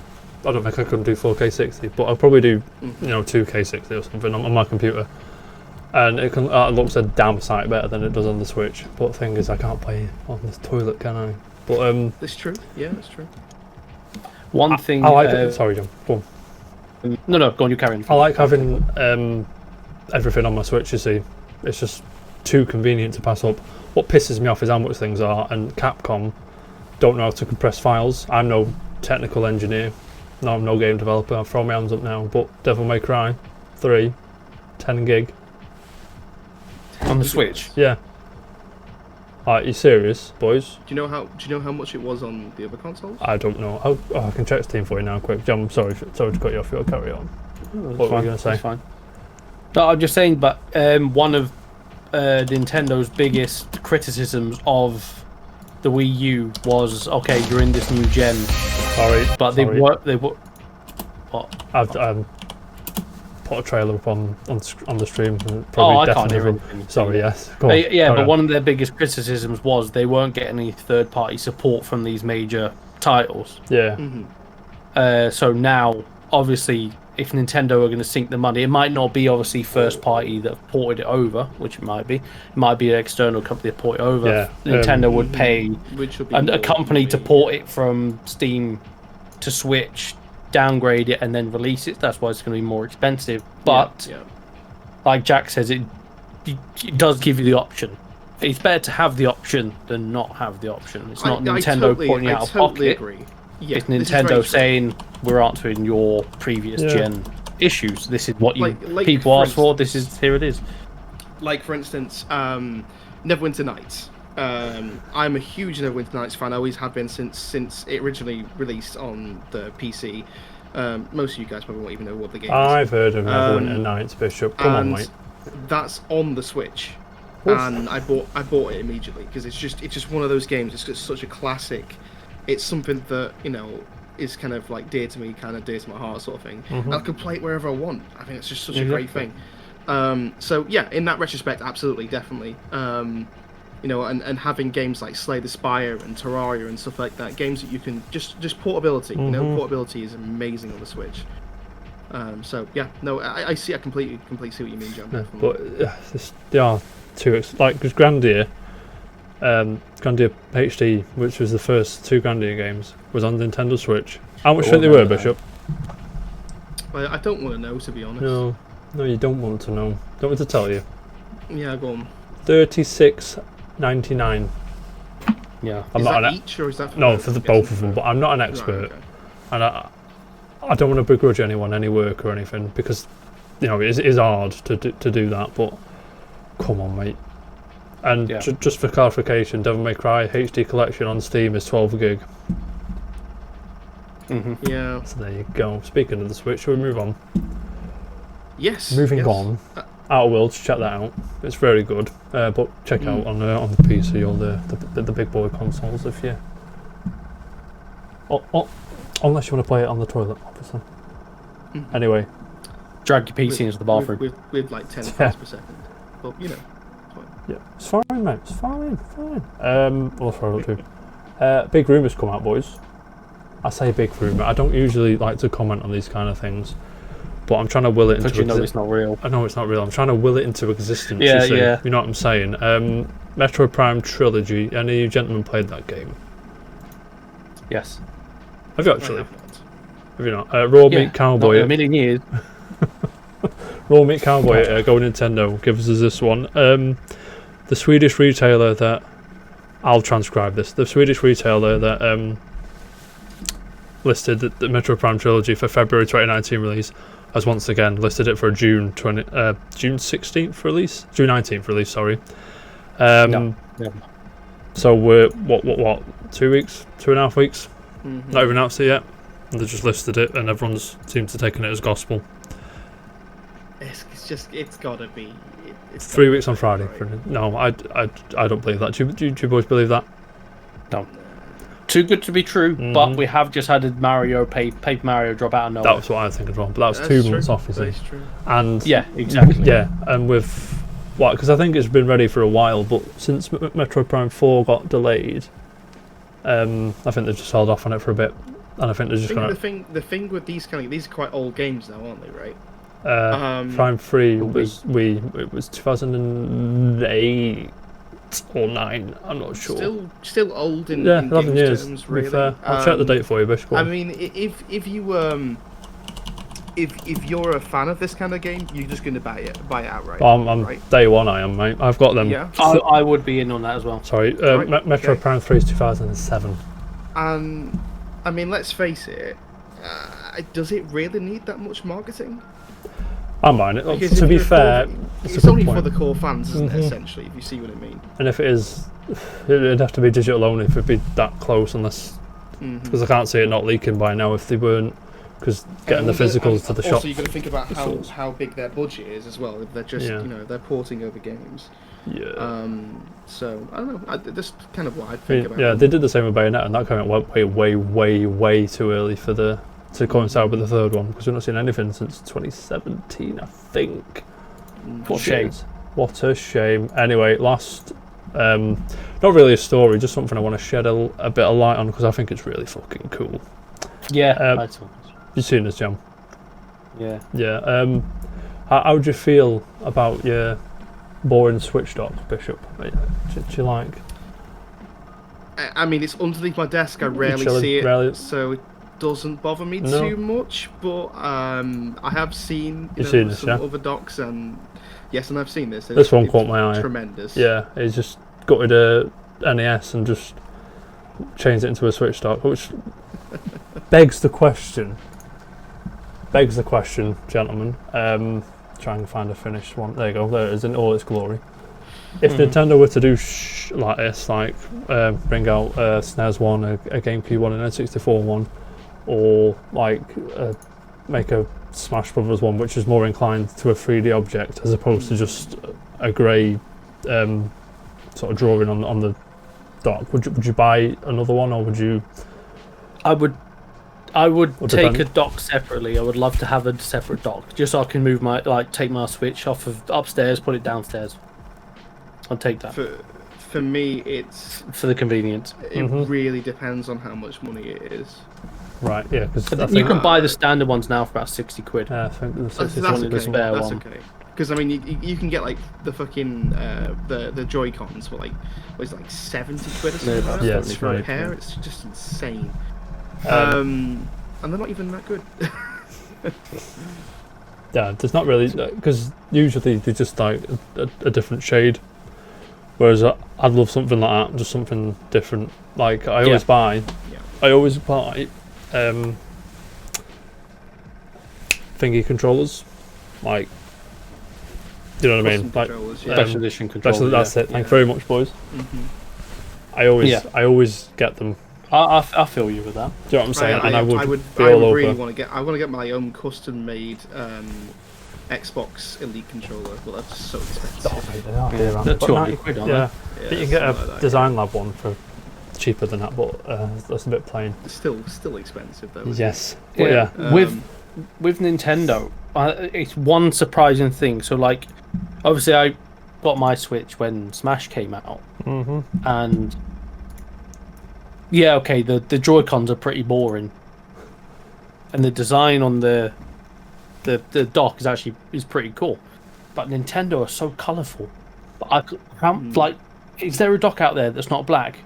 I don't think I can do 4K 60, but I'll probably do 2K 60 or something on my computer. And it looks a damn sight better than it does on the Switch. But the thing is, I can't play on this toilet, can I? But that's true. Yeah, that's true. One thing. I like it. Sorry, John. Go on. No, go on. You carry on. I like having everything on my Switch. You see, it's just too convenient to pass up. What pisses me off is how much things are, and Capcom don't know how to compress files. I'm no technical engineer. No, I'm no game developer. I'll throw my hands up now. But Devil May Cry 3, 10 gig. On the Switch? Yeah. Are you serious, boys? Do you know how much it was on the other consoles? I don't know. I can check Steam for you now, quick. I'm sorry to cut you off. You'll carry on. What were you going to say? That's fine. No, I'm just saying. But one of Nintendo's biggest criticisms of the Wii U was, okay, you're in this new gen. Sorry, but they were. What? I've put a trailer up on the stream. And probably I can't hear anything. Sorry, yes. Go on, but one of their biggest criticisms was they weren't getting any third-party support from these major titles. Yeah. So now, obviously, if Nintendo are going to sink the money, it might not be obviously first-party that have ported it over, which it might be. It might be an external company that ported it over. Yeah. Nintendo would pay a company to port it from Steam to Switch, downgrade it and then release it. That's why it's going to be more expensive. But like Jack says, it does give you the option. It's better to have the option than not have the option. It's not Nintendo putting it out of pocket. Agree. Yeah, it's Nintendo saying we're answering your previous gen issues. This is what people asked for. Here it is. Like for instance, Neverwinter Nights. I'm a huge Neverwinter Nights fan. I always have been since it originally released on the PC. Most of you guys probably won't even know what the game is. I've heard of Neverwinter Nights, Bishop. Come on, mate. That's on the Switch, and I bought it immediately because it's just one of those games. It's just such a classic. It's something that is kind of like dear to me, kind of dear to my heart, sort of thing. And I can play it wherever I want. I think it's just such a great thing. So yeah, in that retrospect, absolutely, definitely. And having games like Slay the Spire and Terraria and stuff like that, games that you can just portability. Portability is amazing on the Switch. So yeah, no, I completely see what you mean, John. Yeah, but there are two, because Grandia HD, which was the first two Grandia games, was on Nintendo Switch. How much do you think they were, Bishop? I don't want to know, to be honest. No, you don't want to know. Don't want me to tell you. Yeah, go on. $36.99. Yeah. Is that each, or is that for the both of them? But I'm not an expert, and I don't want to begrudge anyone any work or anything, because it is hard to do that. But come on, mate. And just for clarification, Devil May Cry HD Collection on Steam is 12 gig. Yeah. So there you go. Speaking of the Switch, shall we move on? Yes. Moving on. Outer Worlds, check that out. It's very good. But check out on the PC or the big boy consoles if you. Unless you want to play it on the toilet, obviously. Anyway. Drag your PC into the bathroom. With like 10 frames per second. But yeah, it's fine, mate. It's fine. What else have I got to? Big rumours come out, boys. I say big rumour. I don't usually like to comment on these kind of things, but I'm trying to will it into. But it's not real. I know it's not real. I'm trying to will it into existence. Yeah, you see. yeah. You know what I'm saying? Metroid Prime Trilogy. Any of you gentlemen played that game? Yes. Have you actually? Have you not? Raw Meat Cowboy. Not in a million years. Raw Meat Cowboy. Go Nintendo. Gives us this one. The Swedish retailer that I'll transcribe this. The Swedish retailer that listed the Metroid Prime Trilogy for February 2019 release has once again listed it for a June 16th release, June 19th release. Sorry. So we're what 2 weeks, 2.5 weeks. Not even announced it yet. They just listed it, and everyone's seems to taking it as gospel. It's gotta be. It's 3 weeks on Friday. Right. No, I don't believe that. Do you boys believe that? No. Too good to be true, but we have just had a Paper Mario drop out of nowhere. That was what I think as well. But that was 2 months off, you see. True. And yeah, exactly. Yeah, and with because I think it's been ready for a while, but since Metroid Prime 4 got delayed, I think they've just held off on it for a bit, and I think they're just going to. The thing with these these are quite old games now, aren't they? Right. Prime 3 was it was 2008 or 9. I'm not sure. Still old in 11 years. Terms, really. I'll check the date for you, Bish. I mean, if you if you're a fan of this kind of game, you're just going to buy it outright. I'm right? Day one. I am, mate. I've got them. Yeah. I would be in on that as well. Sorry, Metroid Prime 3 is 2007. I mean, let's face it. Does it really need that much marketing? I'm buying it. To be fair, it's only for the core fans, isn't it, essentially, if you see what I mean. And if it is, it'd have to be digital only if it'd be that close, unless... Because I can't see it not leaking by now if they weren't, because getting the physicals to the shop... Also, you've got to think about how big their budget is as well, if they're just, they're porting over games. Yeah. So, I don't know, that's kind of what I think about they did the same with Bayonetta, and that came out way too early for to coincide with the third one, because we've not seen anything since 2017, I think. What a shame. What a shame. Anyway, last, not really a story, just something I want to shed a bit of light on, because I think it's really fucking cool. Yeah, you've seen this, Jam? Yeah. Yeah. How would you feel about your boring Switch dock, Bishop? Do you like? I mean, it's underneath my desk. I rarely see it, so it doesn't bother me too much. But I have seen some other docks, and I've seen this. This one caught my eye. Tremendous. Yeah, he's just gutted a NES and just changed it into a Switch dock, which begs the question, gentlemen. Try and find a finished one. There you go. There it is in all its glory. If Nintendo were to do like this, bring out a SNES one, a GameCube one, an N64 one, or make a Smash Brothers one, which is more inclined to a 3D object as opposed to just a grey sort of drawing on the dock, would you buy another one, or would you? I would take a dock separately. I would love to have a separate dock, just so I can move take my Switch off of upstairs, put it downstairs. I'll take that. For me, it's for the convenience. It really depends on how much money it is. Right, yeah, because you can buy the standard ones now for about £60. Yeah, I think the 60 that's the spare one. Okay. Because I mean, you can get the fucking the Joy Cons for what is it, £70 or something? Yeah, it's for a pair. It's just insane. And they're not even that good. Yeah, there's not really, because usually they're just like a different shade. Whereas I'd love something like that, just something different. Like I always buy thingy controllers, like, you know what I mean? Like special edition controllers. That's it. Thank you very much, boys. I always get them. I feel you with that. Do you know what I'm saying? I would really want to get. I want to get my own custom-made Xbox Elite controller, but that's so expensive. Oh, mate, they are dear, They're 200 quid, aren't yeah. they? You can get a Design Lab one for cheaper than that, but that's a bit plain. It's still expensive though. Yes. Yeah. With Nintendo, it's one surprising thing. So like, obviously I got my Switch when Smash came out, and yeah, okay, the Joy-Cons are pretty boring, and the design on the dock is pretty cool, but Nintendo are so colourful. But like, is there a dock out there that's not black?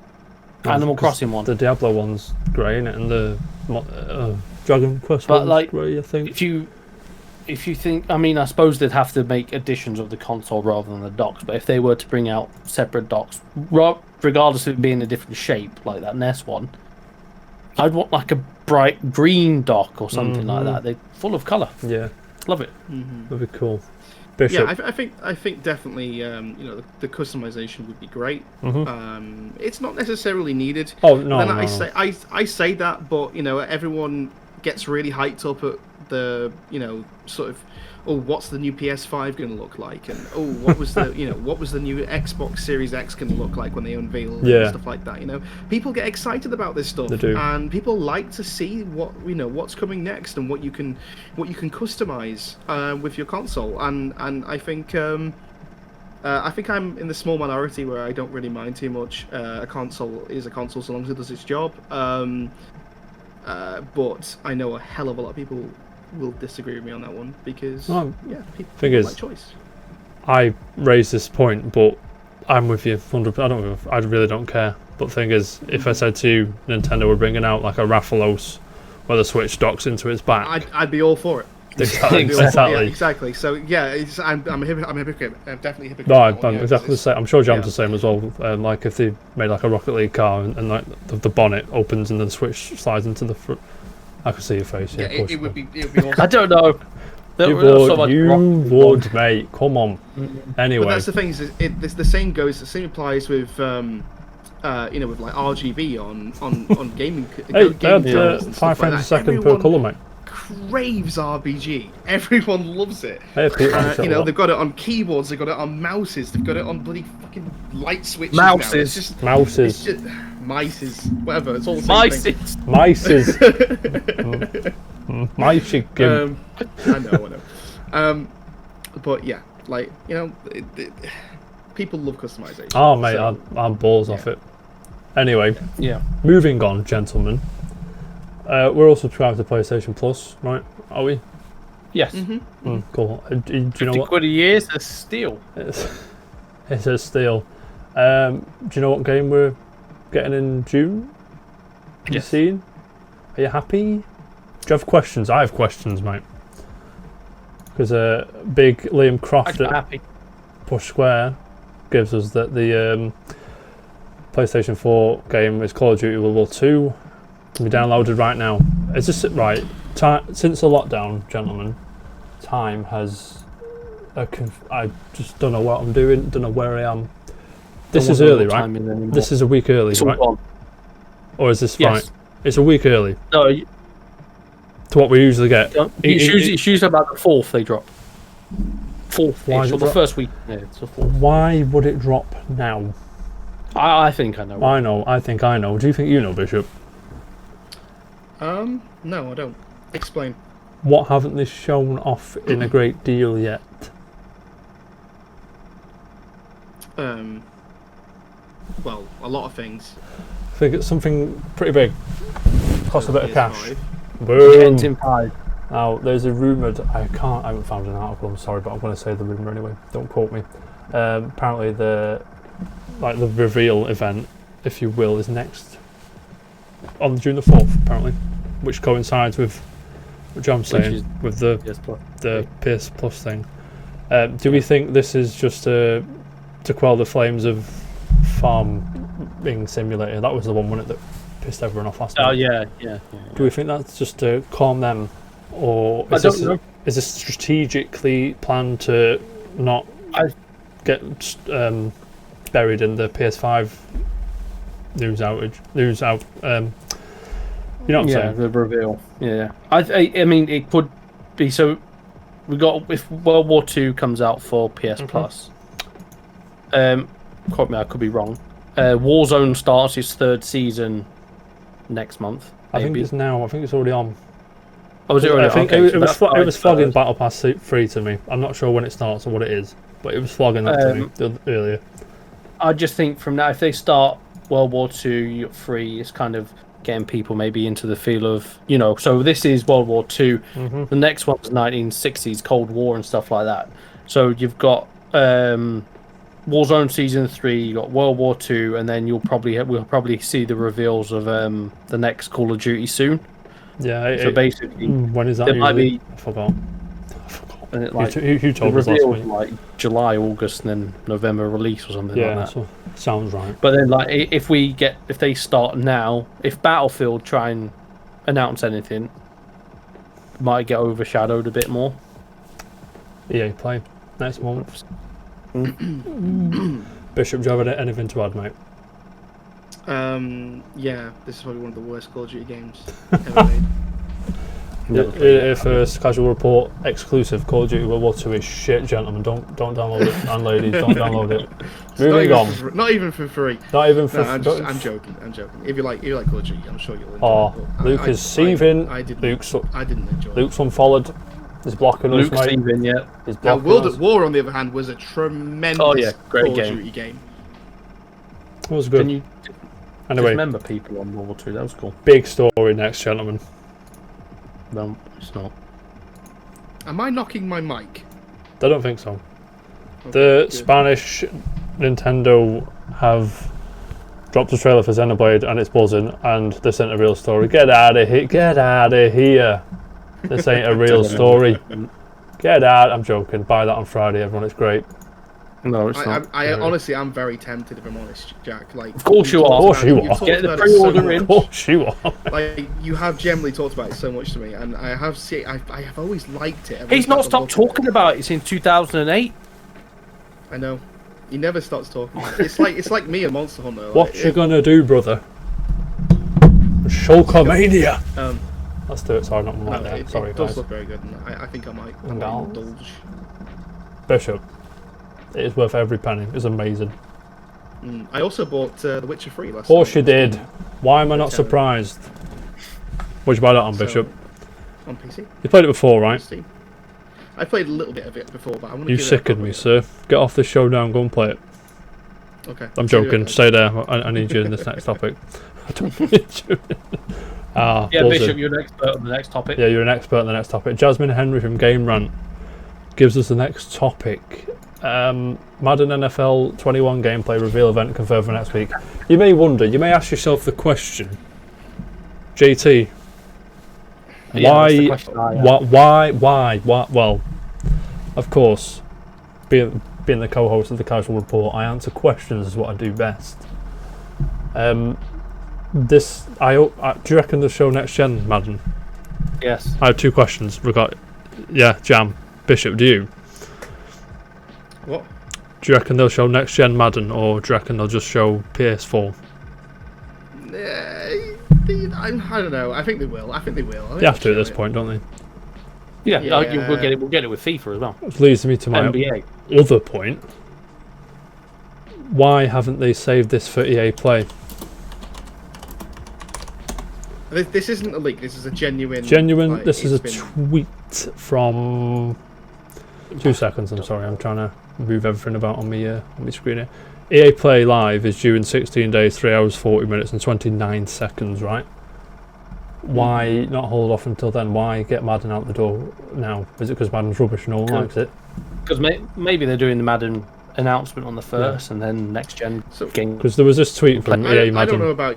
Animal Crossing one. The Diablo one's grey, innit? And the Dragon Quest one's like, grey, I think. If you think, I mean, I suppose they'd have to make editions of the console rather than the docks. But if they were to bring out separate docks, regardless of it being a different shape, like that NES one, I'd want like a bright green dock or something like that. They're full of colour. Yeah, love it. That'd be cool. Bishop. Yeah, I think definitely the customization would be great. It's not necessarily needed. Oh no, then no. I say that, but everyone gets really hyped up at the sort of, oh, what's the new PS5 going to look like, and oh, what was the what was the new Xbox Series X going to look like when they unveil and stuff like that. People get excited about this stuff, they do. and people like to see what's coming next and what you can customize with your console. And I think I'm in the small minority where I don't really mind too much. A console is a console so long as it does its job. But I know a hell of a lot of people will disagree with me on that one because people like choice. I raised this point, but I'm with you 100%. I really don't care. But the thing is, if I said to you, Nintendo were bringing out like a Rathalos where the Switch docks into its back, I'd be all for it. Exactly. Yeah, exactly. So yeah, I'm a hypocrite. I'm definitely a hypocrite. No, I'm exactly the same. I'm sure Jam's the same as well. Like if they made like a Rocket League car and like the bonnet opens and then the Switch slides into the front, I could see your face. Yeah, it would be awesome. I don't know. You would, mate. Come on. Anyway, but that's the thing. The same goes. The same applies with with like RGB on gaming. Hey, 5 frames a second per colour, mate. Craves RBG. Everyone loves it. Hey, they've got it on keyboards, they've got it on mouses, they've got it on bloody fucking light switches. Mouses. Mouses. It's just mices. Whatever. It's all the same thing. Mices. My chicken. I know. But yeah, like people love customization. Oh mate, I'm balls off it. Anyway, moving on, gentlemen. We're all subscribed to PlayStation Plus, right? Are we? Yes. Cool. Do you know what? £50 a year is a steal. It's a steal. Do you know what game we're getting in June? Have you seen? Are you happy? Do you have questions? I have questions, mate. Because big Liam Croft at Push Square gives us that the PlayStation 4 game is Call of Duty World War 2. Can be downloaded right now. It's just right. Since the lockdown, gentlemen, time has. I just don't know what I'm doing. Don't know where I am. This is early, right? This is a week early, right? Or is this right? It's a week early. No. To what we usually get. It's usually about the 4th they drop. 4th. Or the first week. Yeah, it's the 4th. Why would it drop now? I think I know. I know. I think I know. Do you think you know, Bishop? No, I don't. Explain. What haven't they shown off in a great deal yet? Well, a lot of things. I think it's something pretty big. Cost a bit of cash. Boom. Now, there's a rumoured. I haven't found an article. I'm sorry, but I'm going to say the rumour anyway. Don't quote me. Apparently, the reveal event, if you will, is next on June the 4th. Apparently, which coincides with which I'm saying with the PS Plus thing. Do we think this is just to quell the flames of Farming Simulator? That was the one, wasn't it, that pissed everyone off last night? Yeah. Do we think that's just to calm them, or is this strategically planned to not get buried in the PS5 news out? You know what I'm saying? The reveal. Yeah, I mean, it could be. So we got, if World War II comes out for PS Plus. Quote me, I could be wrong. Warzone starts its 3rd season next month. Maybe. I think it's now. I think it's already on. Oh, is it already? I think it was flogging Battle Pass 3 to me. I'm not sure when it starts or what it is, but it was flogging that to me earlier. I just think from now, if they start World War II 3, it's kind of getting people maybe into the feel of, so this is World War II. The next one's 1960s Cold War and stuff like that. So you've got Warzone Season 3, you got World War II, and then we'll probably see the reveals of the next Call of Duty soon. Yeah. So basically, when is that? It might be. I forgot. And who told us last week? Like July, August, and then November release or something like that. So, sounds right. But then, if they start now, if Battlefield try and announce anything, it might get overshadowed a bit more. EA Play next month. Bishop, do you have anything to add, mate? Yeah, this is probably one of the worst Call of Duty games ever made. First casual report exclusive. Call of Duty World War II is shit, gentlemen. Don't download it, and ladies, don't download it. Moving on. Not even for free. Not even for. No, I'm joking. If you like Call of Duty, I'm sure you'll enjoy it. Oh, Luke is seething. I didn't enjoy it. Luke's unfollowed. He's blocking us, mate. Seething, yeah. Now, World at War, on the other hand, was a tremendous great Call game. of Duty game. It was good. Can you remember people on World War II? That was cool. Big story next, gentlemen. No, it's not. Am I knocking my mic? I don't think so. Okay, The good. Spanish Nintendo have dropped a trailer for Xenoblade and it's buzzing, and they sent a real story. Get out of here! Get out of here! This ain't a real story. Get out! I'm joking. Buy that on Friday, everyone. It's great. No, it's not. I honestly, I'm very tempted, if I'm honest, Jack. Like, of course you are. Of course you are. Get the pre-order in. Of course you are. Like, you have generally talked about it so much to me, and I have always liked it. He's not stopped talking about it since 2008. I know. He never stops talking. It's like me and Monster Hunter. What you gonna do, brother? Shulkamania. Let's do it. Sorry, not my mic. Sorry, it guys. does look very good, and I think I might indulge. Bishop. It is worth every penny. It's amazing. I also bought The Witcher 3 last night. Of course you did. Why am I not surprised? Where'd you buy that on, Bishop? On PC. You played it before, right? Steam. I played a little bit of it before, but I want to. You sickened me, sir. Get off this show now and go and play it. Okay. I'm joking. Stay there. I need you in this next topic. I don't need you. Yeah, buzzing. Bishop, you're an expert on the next topic. Yeah, you're an expert on the next topic. Jasmine Henry from Game Rant gives us the next topic. Madden NFL 21 gameplay reveal event confirmed for next week. You may wonder, you may ask yourself the question, JT, why? Well, of course, being the co-host of the Casual Report, I answer questions is what I do best. Do you reckon they'll show next gen Madden? Yes. I have two questions. Jam, Bishop, do you? What? Do you reckon they'll show next gen Madden, or do you reckon they'll just show PS4? I don't know. I think they will. They have to at this point, don't they? Yeah. We'll get it with FIFA as well. Which leads me to my NBA. other point. Why haven't they saved this for EA Play? This isn't a leak. This is a genuine. Genuine. This is a tweet from. 2 seconds. I'm sorry. I'm trying to move everything about on my screen here. EA Play Live is due in 16 days, 3 hours, 40 minutes, and 29 seconds. Right? Why not hold off until then? Why get Madden out the door now? Is it because Madden's rubbish and no one likes it? Because maybe they're doing the Madden announcement on the first, and then next gen game. Because there was this tweet from EA Madden. I don't know about.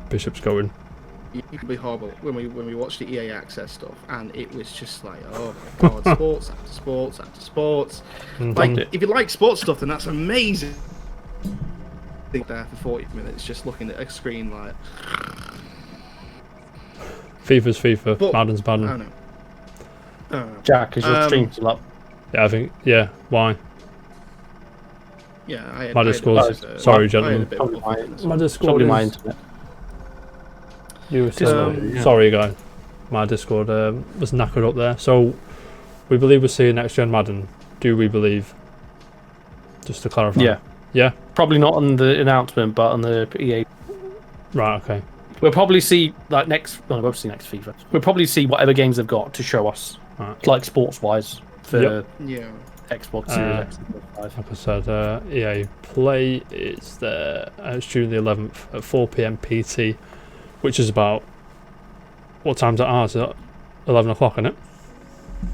Bishop's going. it could be horrible when we watched the EA Access stuff, and it was just like, oh my god, sports after sports after sports. Like, if you like sports stuff, then that's amazing. There for 40 minutes, just looking at a screen like. FIFA's FIFA, but, Madden's Madden. I don't know. Jack, is your stream still up? Yeah, I think. Yeah, why? Yeah, I had. My Discord's. Sorry, gentlemen. My Discord is. My internet. You were sorry, guys. My Discord was knackered up there. So, we believe we're seeing next gen Madden. Do we believe? Just to clarify. Yeah. Yeah. Probably not on the announcement, but on the EA. Right. Okay. We'll probably see next. Well, we'll see next FIFA. We'll probably see whatever games they've got to show us, right. Like sports-wise for Xbox Series X. Like I said, EA Play is there. It's June the 11th at 4 p.m. PT, which is about what time's it ours? Is it 11 o'clock, isn't it? I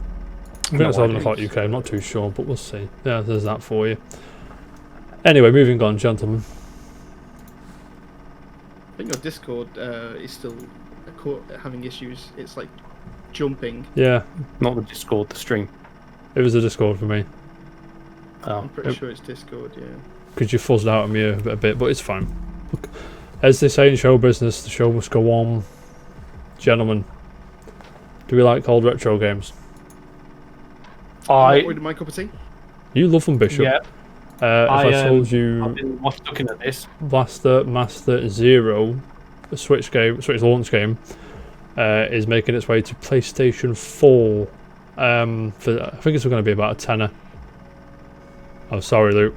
think it's 11 o'clock UK. I'm not too sure, but we'll see. Yeah, there's that for you. Anyway, moving on, gentlemen. I think your Discord is still having issues. It's like jumping. Yeah. Not the Discord, the stream. It was a Discord for me. Oh. I'm pretty sure it's Discord, yeah. Because you fuzzed out at me a bit, but it's fine. Look, as they say in show business, the show must go on. Gentlemen, do we like old retro games? My cup of tea? You love them, Bishop. Yeah. If I told you, I've been looking at this. Master Zero, a Switch launch game, is making its way to PlayStation 4. I think it's going to be about a tenner. Oh, sorry, Luke.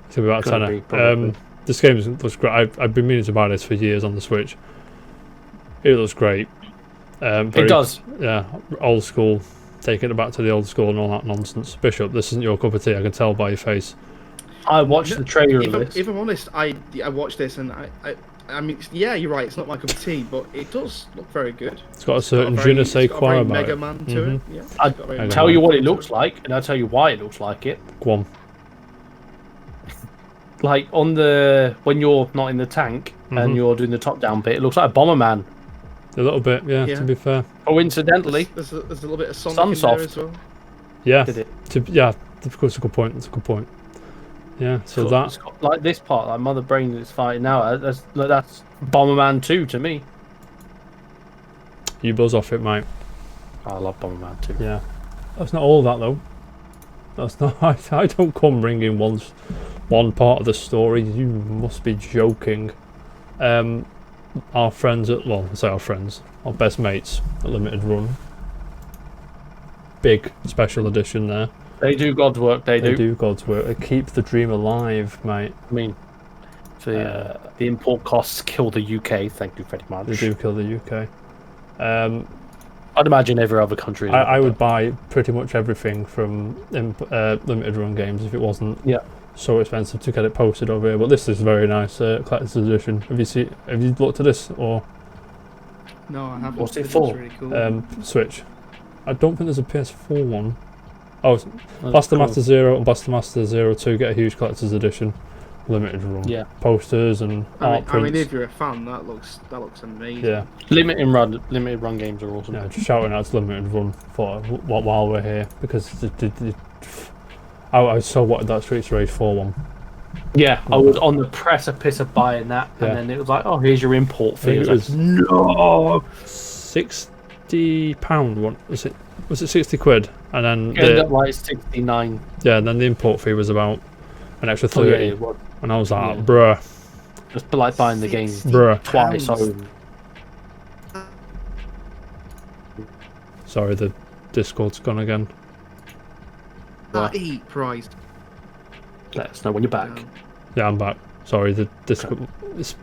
It's going to be about a tenner. This game looks great. I've been meaning to buy this for years on the Switch. It looks great. It does. Yeah, old school. Taking it back to the old school and all that nonsense. Bishop, this isn't your cup of tea. I can tell by your face. I watched the trailer of this. If I'm honest, I watched this and I mean, yeah, you're right. It's not my cup of tea, but it does look very good. It's got a certain je ne sais quoi about Mega Man to it. Yeah, I'll tell you what it looks like, and I'll tell you why it looks like it. Go on. Like when you're not in the tank and you're doing the top-down bit, it looks like a Bomberman. A little bit, yeah. To be fair. Coincidentally, there's a little bit of Sonic in there as well. Yeah. Of course, it's a good point. It's a good point. Yeah. So it's got, like this part, like Mother Brain is fighting now. That's Bomberman 2 to me. You buzz off it, mate. I love Bomberman 2. Yeah. That's not all that though. That's not. I don't come bringing one part of the story. You must be joking. Our friends our best mates at Limited Run. Big special edition there. They do God's work. They do God's work. They keep the dream alive, mate. I mean, the import costs kill the UK. Thank you very much. They do kill the UK. I'd imagine every other country. I would buy pretty much everything from Limited Run games if it wasn't so expensive to get it posted over here. But this is very nice collector's edition. Have you looked at this or? No, I haven't. What's it for? Really cool. Switch. I don't think there's a PS4 one. Oh, Blaster Master Zero and Blaster Master Zero 2 get a huge collector's edition. Limited Run. Yeah. Posters and art prints. I mean, if you're a fan, that looks amazing. Yeah. Limited Run games are awesome. Yeah, just shouting out to Limited Run for while we're here because I so wanted that Streets of Rage 4 one. Yeah, I was on the precipice of buying that, and then it was like, oh, here's your import fee. No, £60 one. Was it 60 quid? And then it ended up like 69. Yeah, and then the import fee was about an extra 30. And I was like, bruh. Just like buying the game twice over. Sorry, the Discord's gone again. Eat prize. Let us know when you're back. Yeah, I'm back. Sorry, the Discord.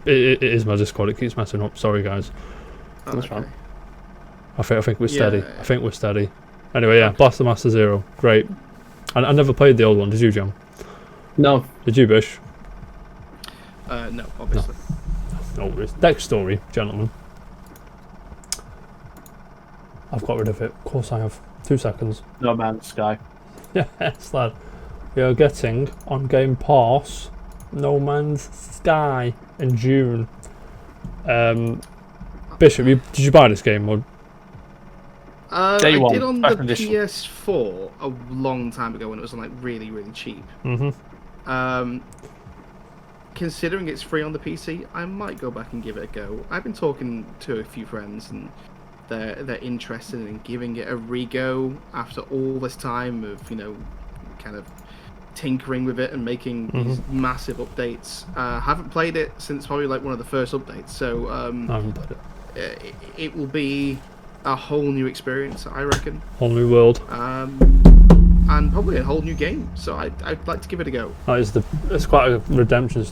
It is my Discord. It keeps messing up. Sorry, guys. That's fine. I think we're steady. I think we're steady. Anyway, yeah, Blaster Master Zero, great. I never played the old one. Did you, Jam? No. Did you, Bish? No, obviously. No worries. Next story, gentlemen. I've got rid of it. Of course I have. 2 seconds. No Man's Sky. Yes, lad. We are getting on Game Pass No Man's Sky in June. Bishop, did you buy this game? Or? I did on the PS4 a long time ago when it was like really, really cheap. Considering it's free on the PC, I might go back and give it a go. I've been talking to a few friends and they're interested in giving it a re-go after all this time of, kind of tinkering with it and making these massive updates. Haven't played it since probably like one of the first updates, so I haven't played it. It will be a whole new experience, I reckon. Whole new world. And probably a whole new game. So I'd like to give it a go. It's quite a redemption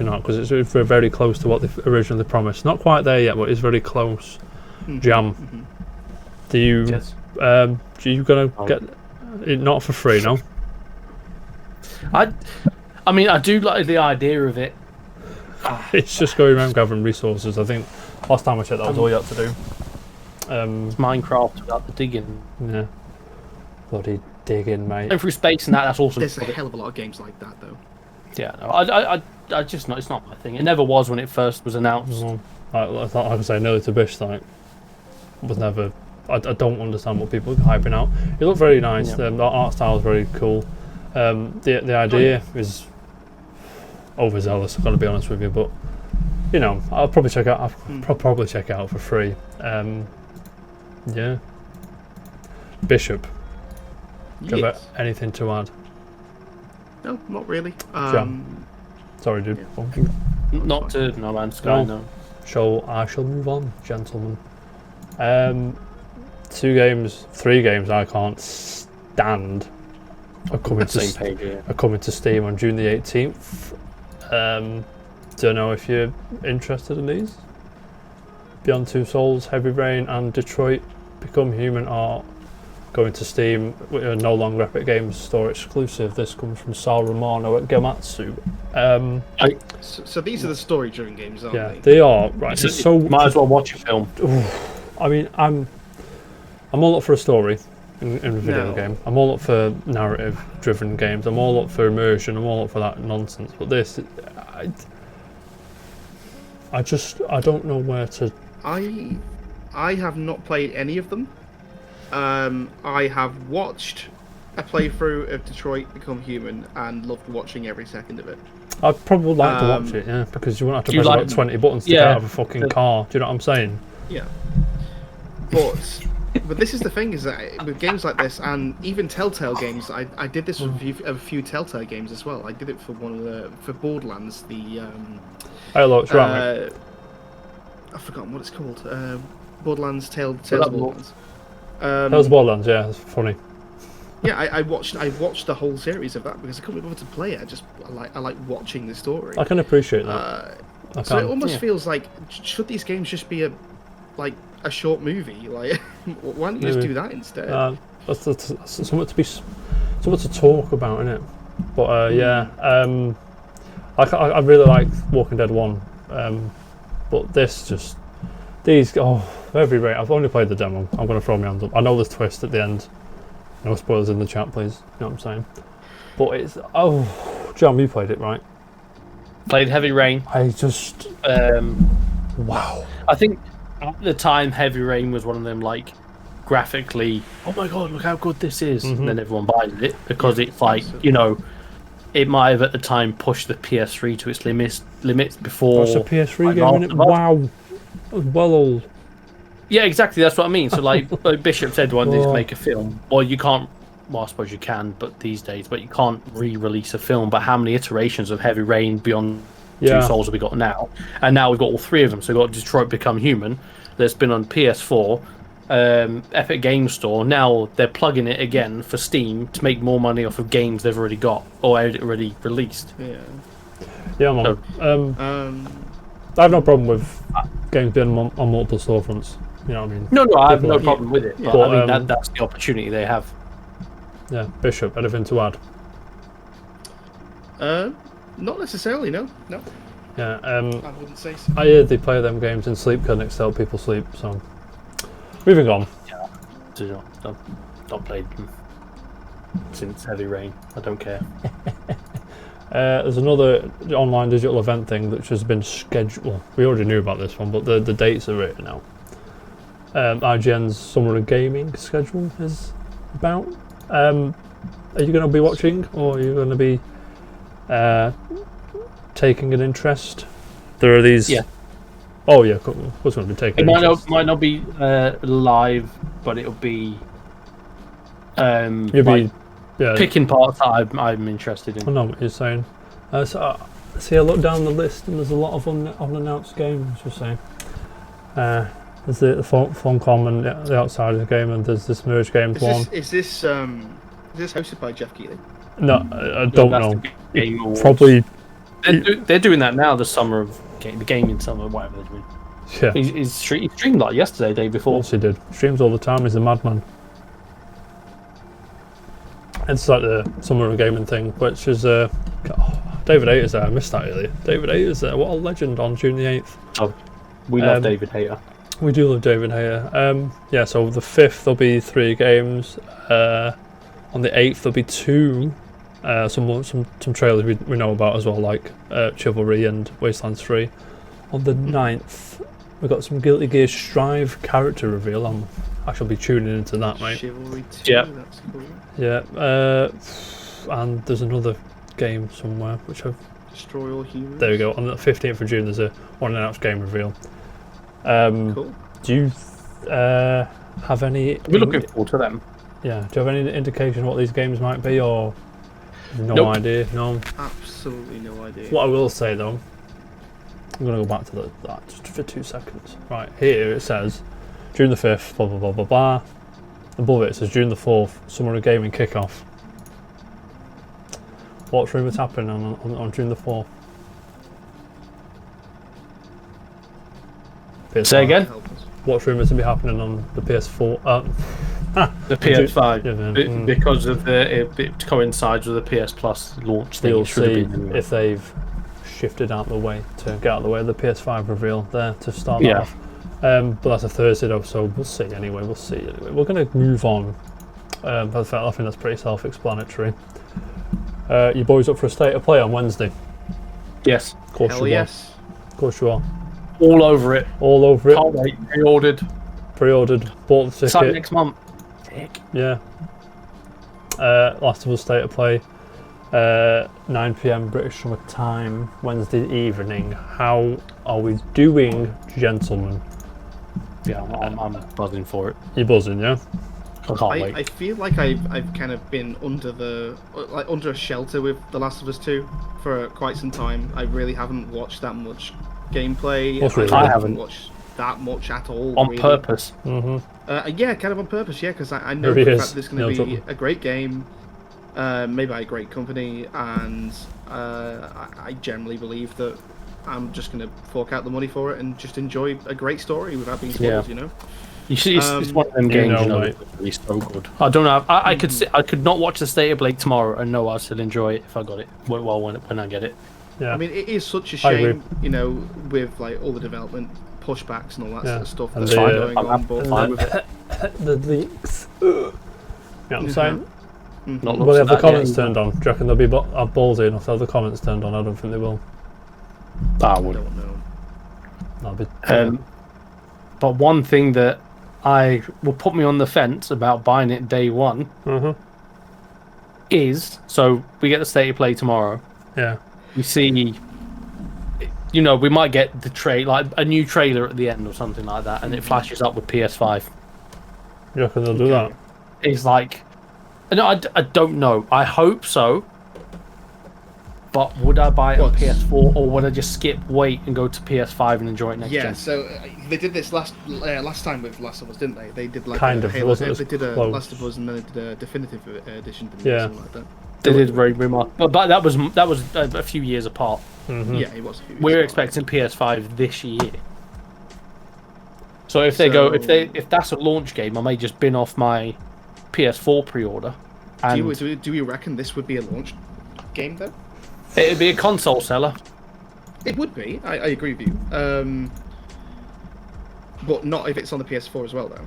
arc because it's very close to what they originally promised. Not quite there yet, but it's very close. Jam. Do you? Yes. Do you gonna get it not for free? No. I mean, I do like the idea of it. It's just going around gathering resources. I think last time I checked, that was all you had to do. It's Minecraft without the digging. Yeah. Bloody digging, mate. Going through space and that's awesome. There's a hell of a lot of games like that, though. Yeah, no, I just not. It's not my thing. It never was when it first was announced. Like I say, nearly to Bish, like was never. I don't understand what people are hyping out. It looked very nice. Yeah. The art style is very cool. The idea is overzealous. I've got to be honest with you, but I'll probably check out. I'll probably check it out for free. Yeah. Bishop. Do you have anything to add? No, not really. Sorry, dude. Yeah. Not to No Man's Sky, no. I shall move on, gentlemen. 3 games I can't stand are coming to Steam on June the 18th. Don't know if you're interested in these. Beyond Two Souls, Heavy Rain, and Detroit Become Human are going to Steam. We're no longer Epic Games Store exclusive. This comes from Sal Romano at Gamatsu. So these are the story-driven games, aren't they? Yeah, they are. Right. So might as well watch a film. I mean, I'm all up for a story in a video game. I'm all up for narrative-driven games. I'm all up for immersion. I'm all up for that nonsense. But this, I don't know where to. I have not played any of them. I have watched a playthrough of Detroit Become Human and loved watching every second of it. I'd probably like to watch it, yeah, because you won't have to press about 20 buttons to get out of a fucking car. Do you know what I'm saying? Yeah. But this is the thing, is that with games like this, and even Telltale games, I did this with a few Telltale games as well. I did it for for Borderlands, Hello, it's right. I've forgotten what it's called. Borderlands, Tales of Borderlands. Tales of Borderlands, yeah, that's funny. Yeah, I watched the whole series of that because I couldn't be bothered to play it. I like watching the story. I can appreciate that. So it almost feels like, should these games just be a short movie? Like, why don't you just do that instead? That's something to talk about, isn't it? But I really like Walking Dead 1, but every rate. I've only played the demo. I'm going to throw my hands up. I know there's a twist at the end. No spoilers in the chat, please. You know what I'm saying? But it's John, you played it, right? Played Heavy Rain. Wow. I think at the time Heavy Rain was one of them, like, graphically, oh my god, look how good this is, and then everyone buys it because it's like, it might have at the time pushed the PS3 to its limits before. It's a PS3 game, isn't it? Wow. Well old. Yeah, exactly. That's what I mean. So, like Bishop said, one day to make a film. Well, you can't. Well, I suppose you can, but these days, you can't re-release a film. But how many iterations of Heavy Rain Beyond Two Souls have we got now? And now we've got all 3 of them. So we've got Detroit Become Human. That's been on PS4, Epic Games Store. Now they're plugging it again for Steam to make more money off of games they've already got or already released. Yeah, man. I have no problem with games being on multiple storefronts. You know what I mean? No, I have no problem with it. But I mean, that's the opportunity they have. Yeah, Bishop, anything to add? Not necessarily, no. Yeah, I wouldn't say so. I hear they play them games in sleep clinics to help people sleep, so... Moving on. Yeah, don't play them since Heavy Rain. I don't care. There's another online digital event thing which has been scheduled. Well, we already knew about this one, but the dates are written now. IGN's Summer of Gaming schedule is about. Are you going to be watching, or are you going to be taking an interest? There are these. Yeah. Oh yeah, what's going to be taking? It might not be live, but it'll be. You'll be picking parts that I'm interested in. I know what you're saying. So see, I look down the list and there's a lot of unannounced games. Just saying. There's the Funcom and the Outsiders game, and there's this Merge Games one. Is this hosted by Jeff Keighley? No, I don't know. Game Probably. They're doing that now. The summer of the gaming summer, whatever they're doing. Yeah. He streamed like yesterday, day before. Of course he did. Streams all the time. He's a madman. It's like the Summer of Gaming thing, which is David Hayter's there. I missed that earlier. David Hayter's there. What a legend on June the 8th. Oh, we love David Hayter. We do love David Hayter. Yeah, so the 5th there'll be 3 games. On the 8th there'll be 2. Some trailers we know about as well, like Chivalry and Wastelands 3. On the 9th we've got some Guilty Gear Strive character reveal. I shall be tuning into that, mate. Chivalry 2, yeah. That's cool. Yeah, and there's another game somewhere which I've... Destroy All Heroes. There we go. On the 15th of June there's a one announced game reveal. Cool. Do you have any... We're looking forward to them. Yeah, do you have any indication what these games might be, or no Nope. idea? No? Absolutely no idea. What I will say though, I'm going to go back to that just for 2 seconds. Right, here it says June the 5th, blah blah blah blah blah. Above it says June the 4th, Summer of Gaming kickoff. What's rumours happening on June the 4th? PS5. Say again? What's rumours to be happening on the PS4? The PS5, Yeah, because of it coincides with the PS Plus launch thing. We'll It should have see been anyway. if they've shifted out the way to get out of the way of the PS5 reveal there to start Yeah. off. But that's a Thursday though, so we'll see anyway. We're going to move on. I think that's pretty self-explanatory. You boys up for a state of play on Wednesday? Yes, Of course Hell you yes. are. Of course you are. all over it. All over it. Can't wait. Pre-ordered. Bought the It's like ticket. next month. Sick. Yeah. Last of Us State of Play. 9 PM British Summer Time, Wednesday evening. How are we doing, gentlemen? Yeah, I'm buzzing for it. You're buzzing, yeah? I can't wait. I feel like I've kind of been under a shelter with The Last of Us 2 for quite some time. I really haven't watched that much gameplay. I haven't watched that much at all. On really. purpose. Yeah, kind of on purpose. Yeah, because I know There for he a fact is. there's going to Nailed be it. a great game, made by a great company, and I generally believe that I'm just going to fork out the money for it and just enjoy a great story without being spoiled. Yeah. You know. You see, it's one of them games. mate. It's so good. I don't know. I could not watch the State of Play tomorrow and know I'd still enjoy it if I got it. Well, when I get it. Yeah. I mean, it is such a I agree. shame, you know, with like all the development pushbacks and all that Yeah. sort of stuff And that's the, going on. But fine. with the leaks. You know what I'm saying? Not Will they have the looks at that comments yet. turned on? Do you reckon they'll be ballsy enough to have the comments turned on? I don't think they will. I I would. don't know. That'll be. But one thing that I will put me on the fence about buying it day one is, so we get the State of Play tomorrow. Yeah. We see, you know, we might get the like a new trailer at the end or something like that, and it flashes up with PS5. You reckon they'll do that? It's like, no, I don't know. I hope so. But would I buy it on PS4, or would I just wait and go to PS5 and enjoy it next Yeah, gen? so they did this last time with Last of Us, didn't they? They did like Kind a of, Halo. wasn't They as did a close. Last of Us, and then they did a definitive edition. Didn't they, Yeah. or something like that. They did very remarkable, but that was a few years apart. Yeah, it was. A few years We're apart. expecting PS5 this year. So if if that's a launch game, I may just bin off my PS4 pre-order. And Do you reckon this would be a launch game though? it'd be a console seller. It would be. I agree with you. But not if it's on the PS4 as well, though.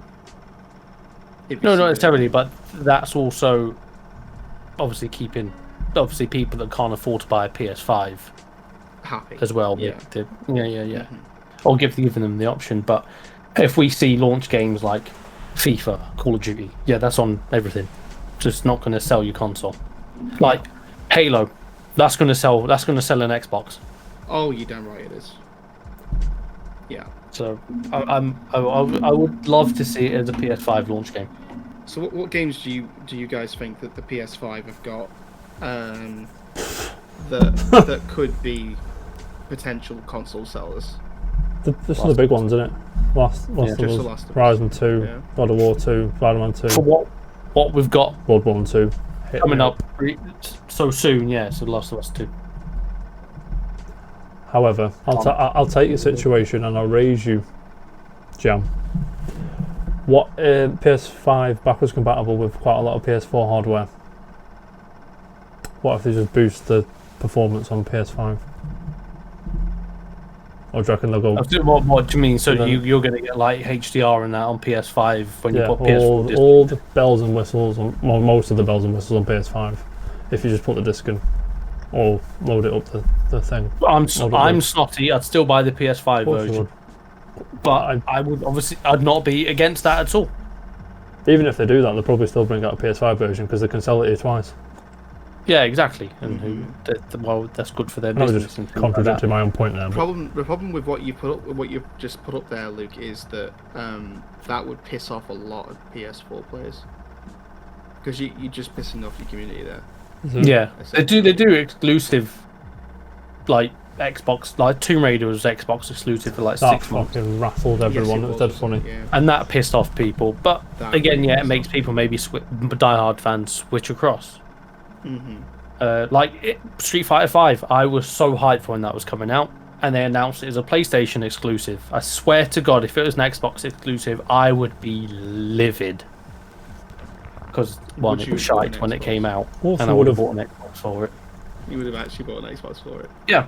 No, not necessarily, but that's also obviously keeping obviously people that can't afford to buy a PS5 happy as well. Yeah, Or giving them the option. But if we see launch games like FIFA, Call of Duty, that's on everything. Just not going to sell your console. Like Halo, that's going to sell an Xbox. Oh, you damn right it is. Yeah. So I would love to see it as a PS5 launch game. So what games do you guys think that the PS5 have got that could be potential console sellers? This is the big ones, isn't it? Last of Us, Horizon 2, God of War 2, Spider-Man 2. For what we've got Bloodborne 2 coming up so soon, so Last of Us 2. However, I'll take your situation and I'll raise you, Jam. What PS5 backwards compatible with quite a lot of PS4 hardware? What if they just boost the performance on PS5? Or do you reckon they'll go? What do you mean? So you're going to get like HDR and that on PS5 when you put PS4 all the bells and whistles, most of the bells and whistles on PS5. If you just put the disc in, or load it up the thing. I'm snotty. I'd still buy the PS5 version, but I'd not be against that at all. Even if they do that, they'll probably still bring out a PS5 version because they can sell it here twice. Yeah, exactly. And that's good for their business. Just contradicting my own point there. The problem with what you've just put up there, Luke, is that that would piss off a lot of PS4 players because you're just pissing off your community there. Yeah, they do exclusive, like Xbox, like Tomb Raider was Xbox exclusive for like 6 months. That fucking raffled everyone. It was dead funny. Yeah. And that pissed off people. But again, it makes people maybe diehard fans switch across. Street Fighter 5, I was so hyped for when that was coming out, and they announced it as a PlayStation exclusive. I swear to God, if it was an Xbox exclusive, I would be livid. Because it was shite when it came out, and I would have bought an Xbox for it. You would have actually bought an Xbox for it. Yeah,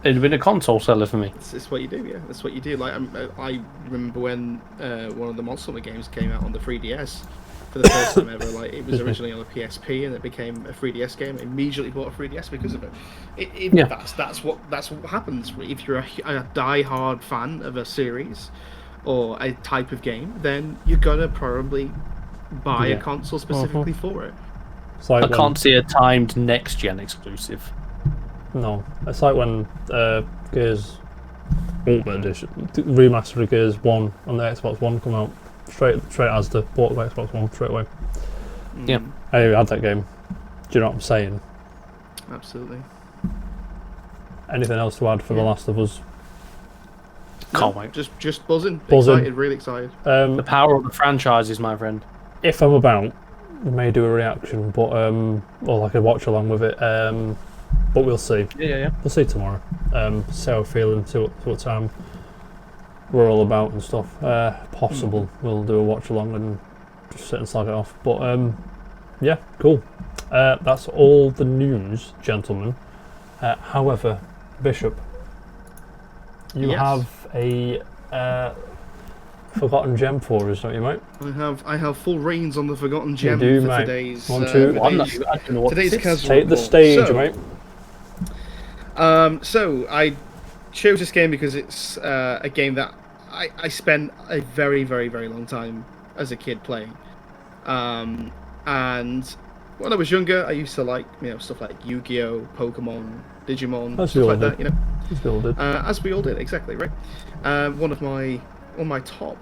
it'd have been a console seller for me. It's what you do. Yeah, that's what you do. Like I remember when one of the Monster Hunter games came out on the 3DS for the first time ever. Like it was originally on a PSP, and it became a 3DS game. I immediately bought a 3DS because of it. That's what happens if you're a die-hard fan of a series or a type of game. Then you're gonna probably buy a console specifically for it. Like I can't see a timed next-gen exclusive. No, it's like when Gears Ultimate Edition, remastered of Gears 1 on the Xbox One come out, straight as the port of Xbox One straight away. Yeah. I had that game. Do you know what I'm saying? Absolutely. Anything else to add for The Last of Us? Can't wait. Just buzzing. Excited, really excited. The power of the franchises, my friend. If I'm about, we may do a reaction, but or like a watch along with it. But we'll see. Yeah. We'll see tomorrow. See how we're feeling, see what time we're all about and stuff. Possible we'll do a watch along and just sit and slag it off. But yeah, cool. That's all the news, gentlemen. However, Bishop, you have a forgotten gem for us, don't you, mate? I have full reins on the forgotten gem you do, for mate. today's. Today's casual. Take the stage, mate. So I chose this game because it's a game that I spent a very, very, very long time as a kid playing. And when I was younger, I used to like stuff like Yu-Gi-Oh, Pokemon, Digimon, As stuff like that. As we all did. As we all did, exactly right. One of my top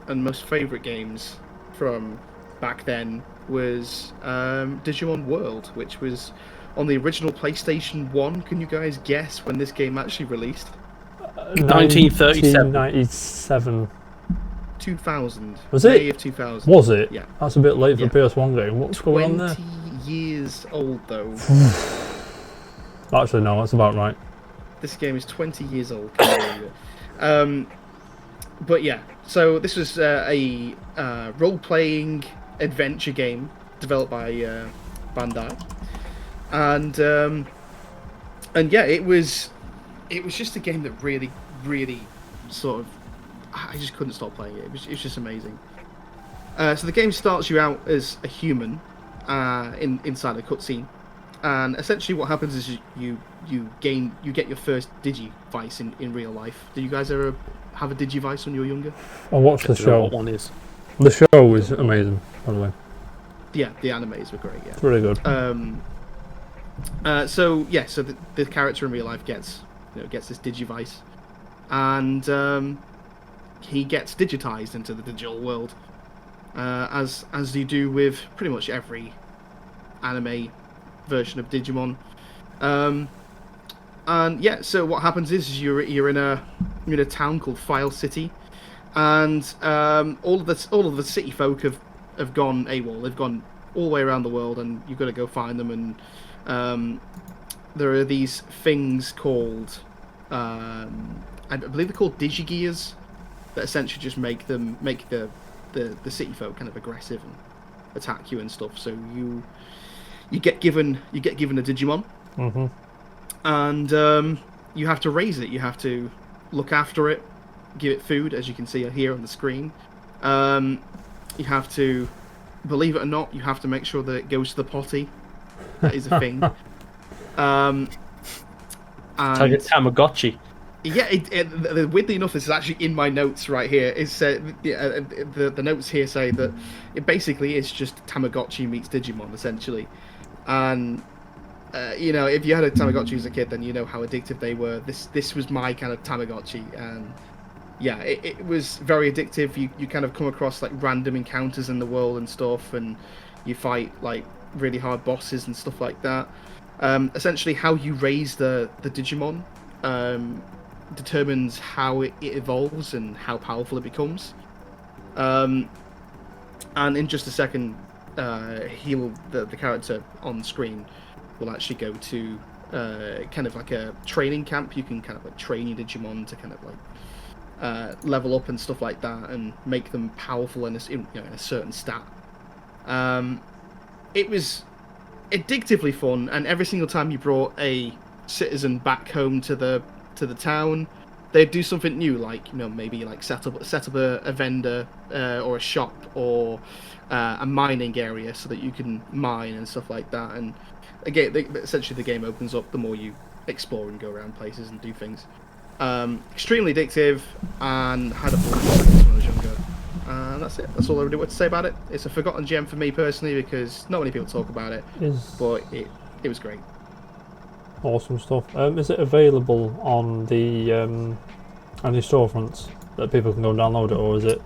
and most favourite games from back then was Digimon World, which was on the original PlayStation 1. Can you guys guess when this game actually released? 1937. 1997. 2000. Was it? May of 2000. Was it? Yeah. That's a bit late for a PS1 game. What's going on there? 20 years old, though. Actually, no, that's about right. This game is 20 years old. Can you believe it? But yeah, so this was a role-playing adventure game developed by Bandai, and yeah, it was just a game that really, really sort of, I just couldn't stop playing it. It was just amazing. So the game starts you out as a human inside a cutscene, And essentially, what happens is you get your first Digivice in real life. Did you guys ever have a Digivice when you were younger? I watched the show. What one is? The show is amazing, by the way. Yeah, the animes were great. Yeah, it's really good. So the character in real life gets this Digivice, and he gets digitized into the digital world, as you do with pretty much every anime version of Digimon. And yeah, so what happens is you're in a town called File City, and all of the city folk have gone AWOL. They've gone all the way around the world, and you've got to go find them. And there are these things called, I believe they're called Digigears, that essentially just make the city folk kind of aggressive and attack you and stuff. So you get given a Digimon, and you have to raise it. You have to look after it, give it food, as you can see here on the screen. You have to, believe it or not, you have to make sure that it goes to the potty. That is a thing. And Tamagotchi. Yeah, weirdly enough, this is actually in my notes right here. It's the notes here say that it basically is just Tamagotchi meets Digimon, essentially. And if you had a Tamagotchi as a kid, then you know how addictive they were. This was my kind of Tamagotchi, and yeah, it was very addictive. You kind of come across like random encounters in the world and stuff, and you fight like really hard bosses and stuff like that. Essentially, how you raise the Digimon determines how it evolves and how powerful it becomes. And in just a second, the character on screen will actually go to kind of like a training camp. You can kind of like train your Digimon to kind of like level up and stuff like that, and make them powerful in a certain stat. It was addictively fun, and every single time you brought a citizen back home to the town, they'd do something new, like maybe like set up a vendor or a shop or a mining area so that you can mine and stuff like that. And again, essentially the game opens up the more you explore and go around places and do things. Extremely addictive, and had a ball when I was younger. That's it. That's all I really want to say about it. It's a forgotten gem for me personally, because not many people talk about it, but it was great. Awesome stuff. Is it available on the any storefronts that people can go and download it, or is it?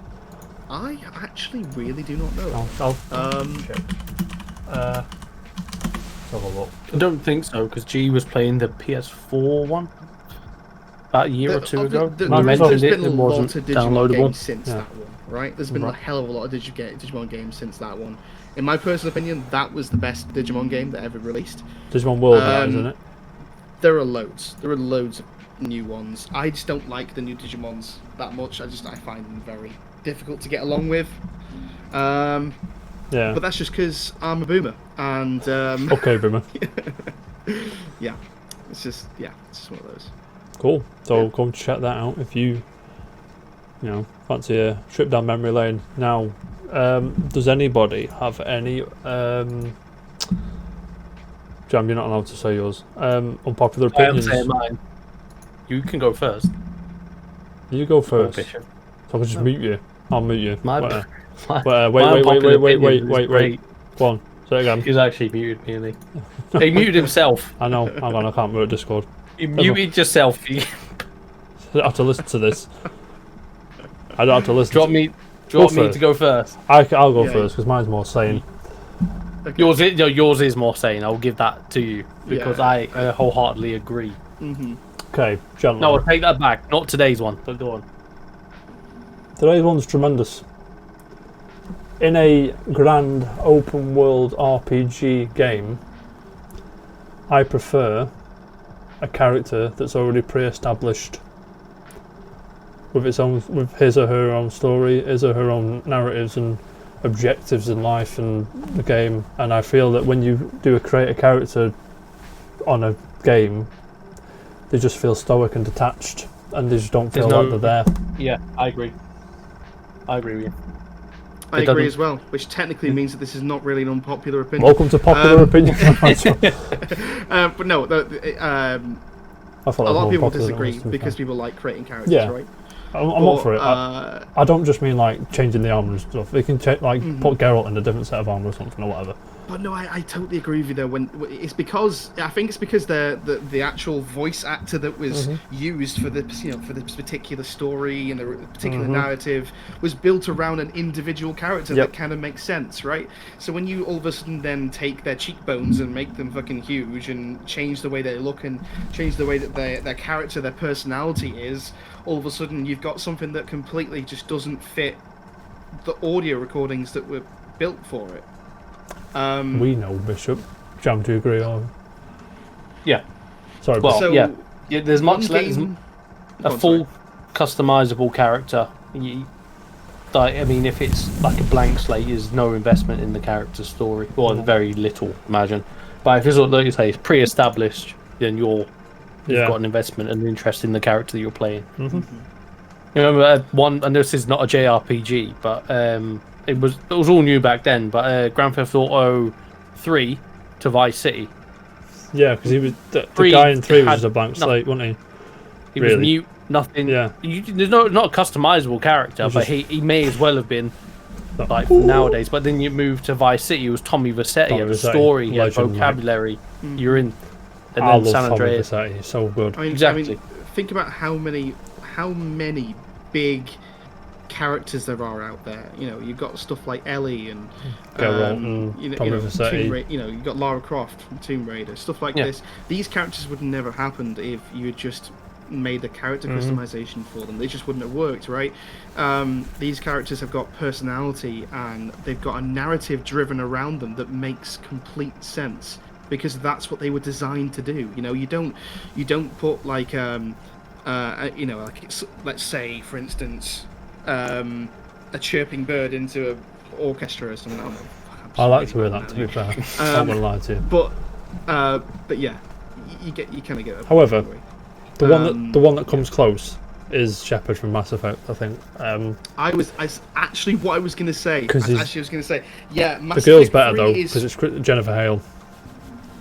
I actually really do not know. Check. Let's have a look. I don't think so, because G was playing the PS4 one about a year or two ago. There's been a lot of Digimon games since that one, right? There's been a hell of a lot of Digimon games since that one. In my personal opinion, that was the best Digimon game that ever released. Digimon World, isn't it? There are loads. There are loads of new ones. I just don't like the new Digimons that much. I find them very difficult to get along with. Yeah. But that's just because I'm a boomer. And okay, boomer. Yeah. It's just one of those. Cool. So go and check that out if you fancy a trip down memory lane. Now, does anybody have any Jam, you're not allowed to say yours. Unpopular opinions. I am saying mine. You can go first. You go first. So I can just mute you. I'll mute you. Wait. Go on. Say it again. He's actually muted me, isn't he? He muted himself. I know. Hang on, I can't mute Discord. You muted yourself. I don't have to listen to this. I don't have to listen. Do you want me to go first? I'll go first, because mine's more sane. Okay. Yours is more sane. I'll give that to you, because I wholeheartedly agree. Mm-hmm. Okay, gentlemen. No, I'll take that back. Not today's one, but go on. Today's one's tremendous. In a grand open world RPG game, I prefer a character that's already pre-established, with his or her own story, his or her own narratives and objectives in life and the game. And I feel that when you create a character on a game, they just feel stoic and detached, and they just don't feel like they're there. Yeah, I agree with you. I agree as well, which technically means that this is not really an unpopular opinion. Welcome to popular opinion. But no, a lot of people disagree because people like creating characters, right? I'm up for it. I don't just mean like changing the armor and stuff. They can put Geralt in a different set of armor or something or whatever. But no, I totally agree with you though. I think it's because the actual voice actor that was used for this particular story and the particular narrative was built around an individual character that kind of makes sense, right? So when you all of a sudden then take their cheekbones and make them fucking huge and change the way they look and change the way that their character, their personality is, all of a sudden you've got something that completely just doesn't fit the audio recordings that were built for it. We know, Bishop. Jam, do you agree? Or... Yeah. Sorry, well, so yeah. There's much less a full customizable character. I mean, if it's like a blank slate, there's no investment in the character's story, or very little, imagine. But if it's like you say, it's pre-established, then you've got an investment and interest in the character that you're playing. You remember I know this is not a JRPG, but it was all new back then. But Grand Theft Auto 3 to Vice City. Yeah, because he was the guy in 3 was a blank slate, wasn't he? He was mute, nothing. Yeah, there's not a customizable character, but he may as well have been like nowadays. But then you move to Vice City, it was Tommy Vercetti, he had a story, he had vocabulary. You're in. And I then love San Andreas. Tommy Vercetti, so good. Exactly. I mean, think about how many big characters there are out there. You know, you've got stuff like Ellie and Tommy Vercetti. You've got Lara Croft from Tomb Raider, stuff like this. These characters would never happened if you had just made the character customization for them. They just wouldn't have worked, right? These characters have got personality and they've got a narrative driven around them that makes complete sense. Because that's what they were designed to do. You know, you don't put like let's say for instance a chirping bird into an orchestra or something. I like to hear that. To be fair, I'm not gonna lie to you. But yeah, you kind of get it. However, the one that comes close is Shepard from Mass Effect. I think. What I was going to say. Yeah, Mass the girl's Effect better though because it's Jennifer Hale.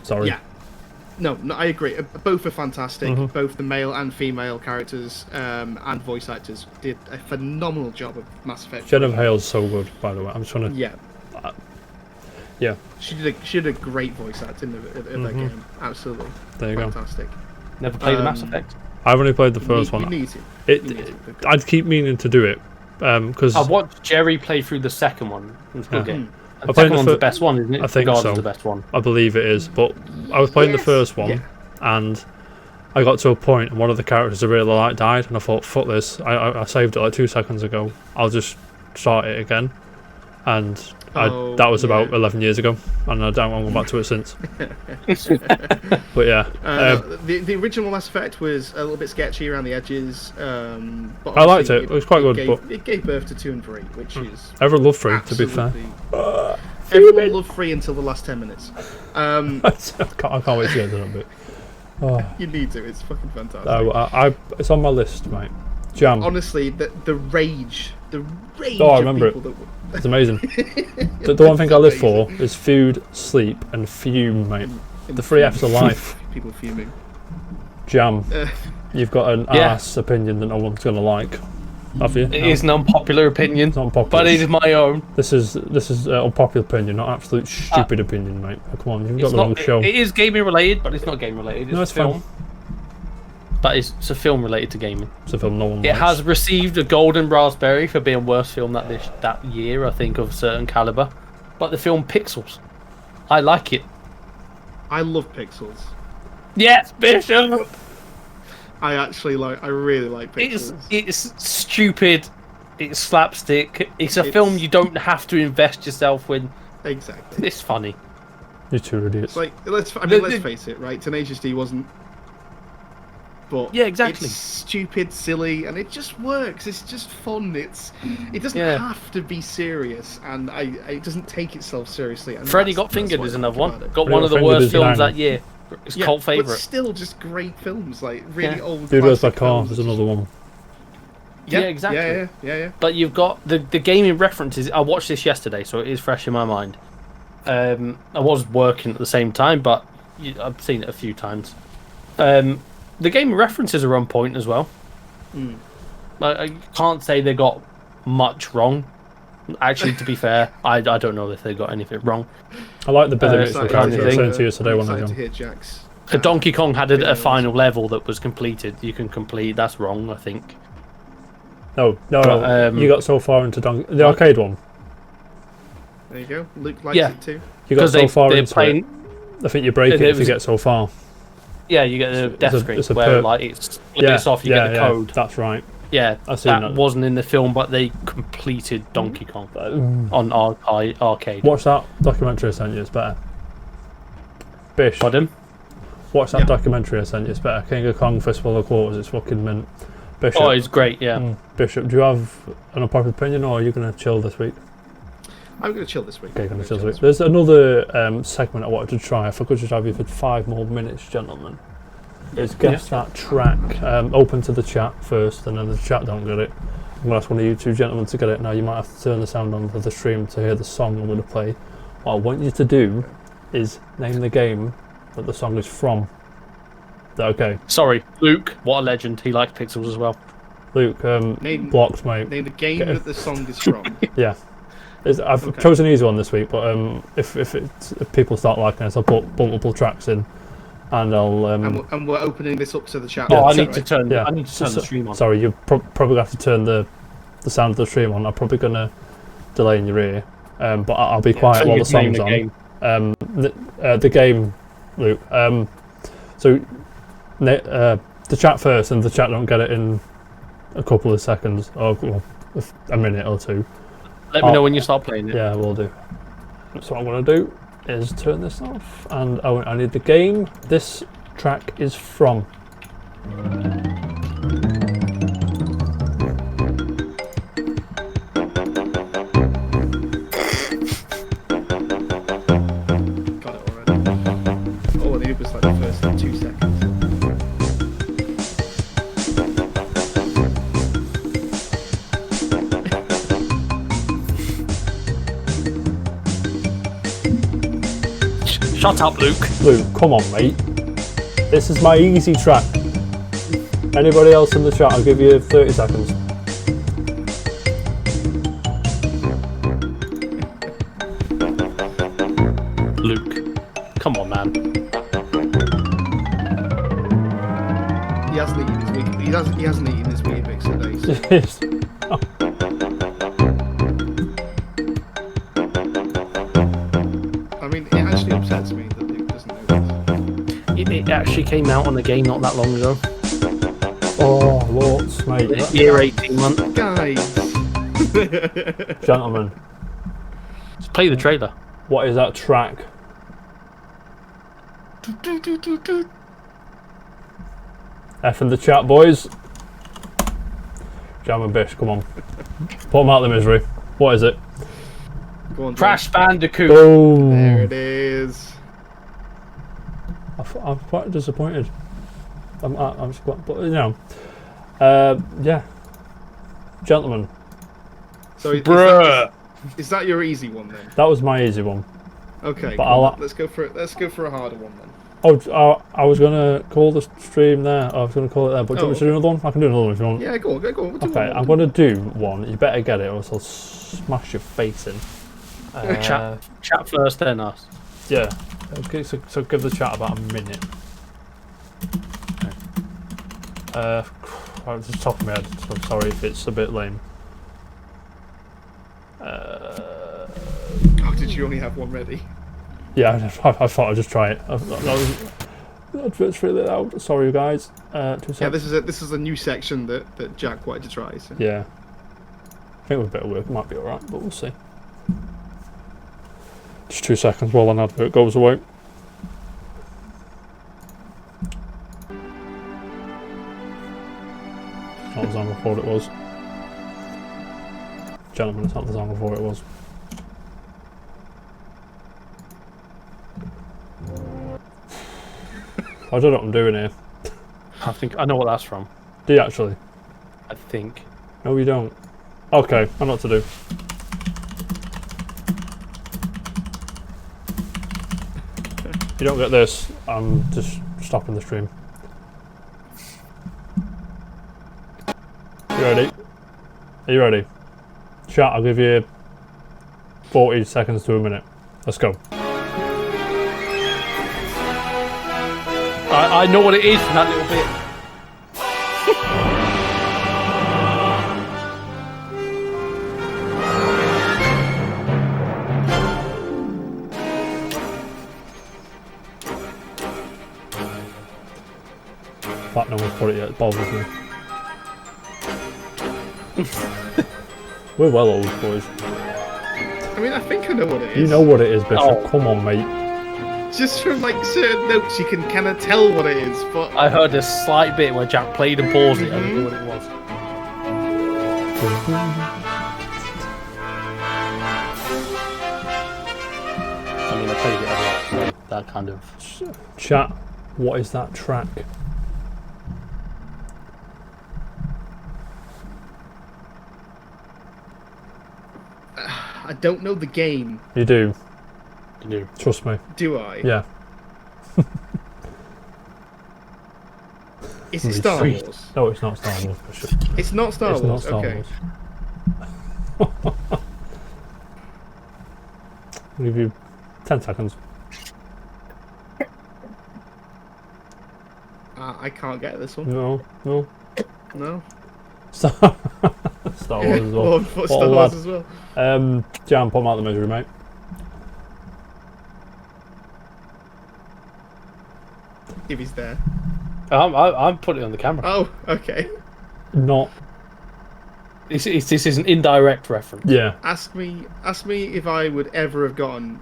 Sorry. Yeah. No, I agree. Both are fantastic. Both the male and female characters and voice actors did a phenomenal job of Mass Effect. Jennifer Hale's so good, by the way. I'm just trying to. Yeah. She did a great voice act in the game. Absolutely. There you fantastic. go. Never played the Mass Effect. I've only played the first one. You need to. I'd keep meaning to do it because I watched Jerry play through the second one. It was a good game. The second one's the best one, isn't it? I think so. The best one. I believe it is. But I was playing the first one, and I got to a point, and one of the characters I really liked died, and I thought, fuck this. I saved it like 2 seconds ago. I'll just start it again. And that was about 11 years ago, and I don't want to go back to it since. But yeah. The original Mass Effect was a little bit sketchy around the edges. But I liked it. It was quite good. It gave birth to 2 and 3, which is... Everyone loved 3, to be fair. Everyone loved 3 until the last 10 minutes. I can't wait to get to that bit. You need to. It's fucking fantastic. It's on my list, mate. Jam. Honestly, the rage I remember it. It's amazing. The one thing I live for is food, sleep, and fume, mate. The 3 F's of life. People fuming. Jam. You've got an ass opinion that no one's gonna like. Have you? It is an unpopular opinion. It's not unpopular. But it is my own. This is unpopular opinion, not absolute stupid opinion, mate. Come on, you've got the wrong show. It is gaming related, but it's not game related. It's a film. But it's a film related to gaming. It's a film no one likes. It has received a Golden Raspberry for being worst film that year, I think, of a certain caliber. But the film Pixels, I like it. I love Pixels. Yes, Bishop. I really like Pixels. It's stupid. It's slapstick. It's a film you don't have to invest yourself in. Exactly. It's funny. You two idiots. Let's face it, right? Tenacious D wasn't. But yeah, exactly. It's stupid, silly, and it just works. It's just fun. It doesn't have to be serious, and it doesn't take itself seriously. And Freddy Got Fingered is another one. Got one of the worst films that year. It's cult favourite. But still, just great films, like really old. Dude, Where's My Car? There's another one. Yeah, exactly. Yeah. But you've got the gaming references. I watched this yesterday, so it is fresh in my mind. I was working at the same time, but I've seen it a few times. The gaming references are on point as well. I can't say they got much wrong. Actually, to be fair, I don't know if they got anything wrong. I like the bit of it. kind of thing. To you today when I to hear Jack's. Donkey Kong had a final level that was completed. You can complete. That's wrong, I think. No. You got so far into the arcade one. There you go. Luke likes it too. You got so far into it. I think you break it if you get so far. Yeah, you get the death screen where like it splits off. You get the code. That's right. Yeah, that wasn't in the film, but they completed Donkey Kong on arcade. Watch that documentary I sent you. It's better. Bish. Pardon? Watch that documentary I sent you. It's better. King of Kong Fistful of Quarters. It's fucking mint. Bishop. Oh, it's great. Yeah. Bishop, do you have an unpopular opinion, or are you going to chill this week? I'm going to chill this week. Okay, going to chill this week. There's another segment I wanted to try. If I could just have you for 5 more minutes, gentlemen. Is guess that track. Open to the chat first, and then the chat don't get it. I'm going to ask one of you two gentlemen to get it. Now, you might have to turn the sound on for the stream to hear the song I'm going to play. What I want you to do is name the game that the song is from. Is that okay? Sorry, Luke. What a legend. He likes pixels as well. Luke, blocked, mate. Name the game that the song is from. Yeah. I've chosen an easy one this week, but if people start liking it, I'll put multiple tracks in. And I'll and we're opening this up to the chat. I need to turn the stream on. Sorry, you probably have to turn the sound of the stream on. I'm probably gonna delay in your ear, but I'll be quiet while the song's on. The game, Luke. So the chat first, and the chat don't get it in a couple of seconds or a minute or two. Let me know when you start playing it. Yeah, we'll do. So what I'm gonna do is turn this off, and I need the game this track is from. Got it already. Oh, it was like the first 2 seconds. Shut up, Luke. Luke, come on, mate. This is my easy track. Anybody else in the chat, I'll give you 30 seconds. Luke, come on, man. He hasn't eaten his week. He hasn't eaten his Weetabix today. So. I mean, it actually upsets me that Luke doesn't know this. It actually came out on the game not that long ago. Oh, lots, mate. Year 18 months. Guys. Gentlemen. Just play the trailer. What is that track? F in the chat, boys. Jam and Bish, come on. Put them out of the misery. What is it? Go on, Crash Bandicoot. Oh. There it is. I'm quite disappointed. I'm just quite, but you know. Yeah. Gentlemen. So Bruh. Is that your easy one then? That was my easy one. Okay. But let's go for a harder one then. Oh, I was gonna call the stream there. I was gonna call it there, but do you want me to do another one? I can do another one if you want. Yeah, go on. Okay, I'm gonna do one. You better get it, or else I'll smash your face in. Chat first, then us. Yeah. Okay, so give the chat about a minute. Off the top of my head, so I'm sorry if it's a bit lame. Oh, did you only have one ready? Yeah, I thought I'd just try it. That's really loud. Sorry, guys. 2 seconds. Yeah, this is a new section that Jack wanted to try. So. Yeah. I think with a bit of work it might be alright, but we'll see. Just 2 seconds while an advert goes away. It's not the song I thought it was. Gentlemen, it's not the song I thought it was. I don't know what I'm doing here. I think I know what that's from. Do you actually? I think. No, you don't. Okay, I know what to do. If you don't get this, I'm just stopping the stream. You ready? Are you ready? Chat, I'll give you 40 seconds to a minute. Let's go. I know what it is from that little bit. Fact no one's put it yet, it bothers me. We're well old, boys. I mean, I think I know what it is. You know what it is, Bishop. Oh. Come on, mate. Just from like certain notes, you can kind of tell what it is. But I heard a slight bit where Jack played and paused it. I don't know what it was. I mean, I played it a lot, so that kind of. Chat, what is that track? I don't know the game. You do. You do. Trust me. Do I? Yeah. Is it Star Sweet. Wars? No, it's not Star Wars, Bishop. It's not Star It's Wars. not Star Okay. Wars. I'll give you 10 seconds. I can't get this one. No, no. No. Star Wars as well. Oh, What Star a Wars lad. as well. Jam, put 'em out the misery, mate. If he's there. I'm putting it on the camera. Oh, okay. Not. This is an indirect reference. Yeah. Ask me if I would ever have gotten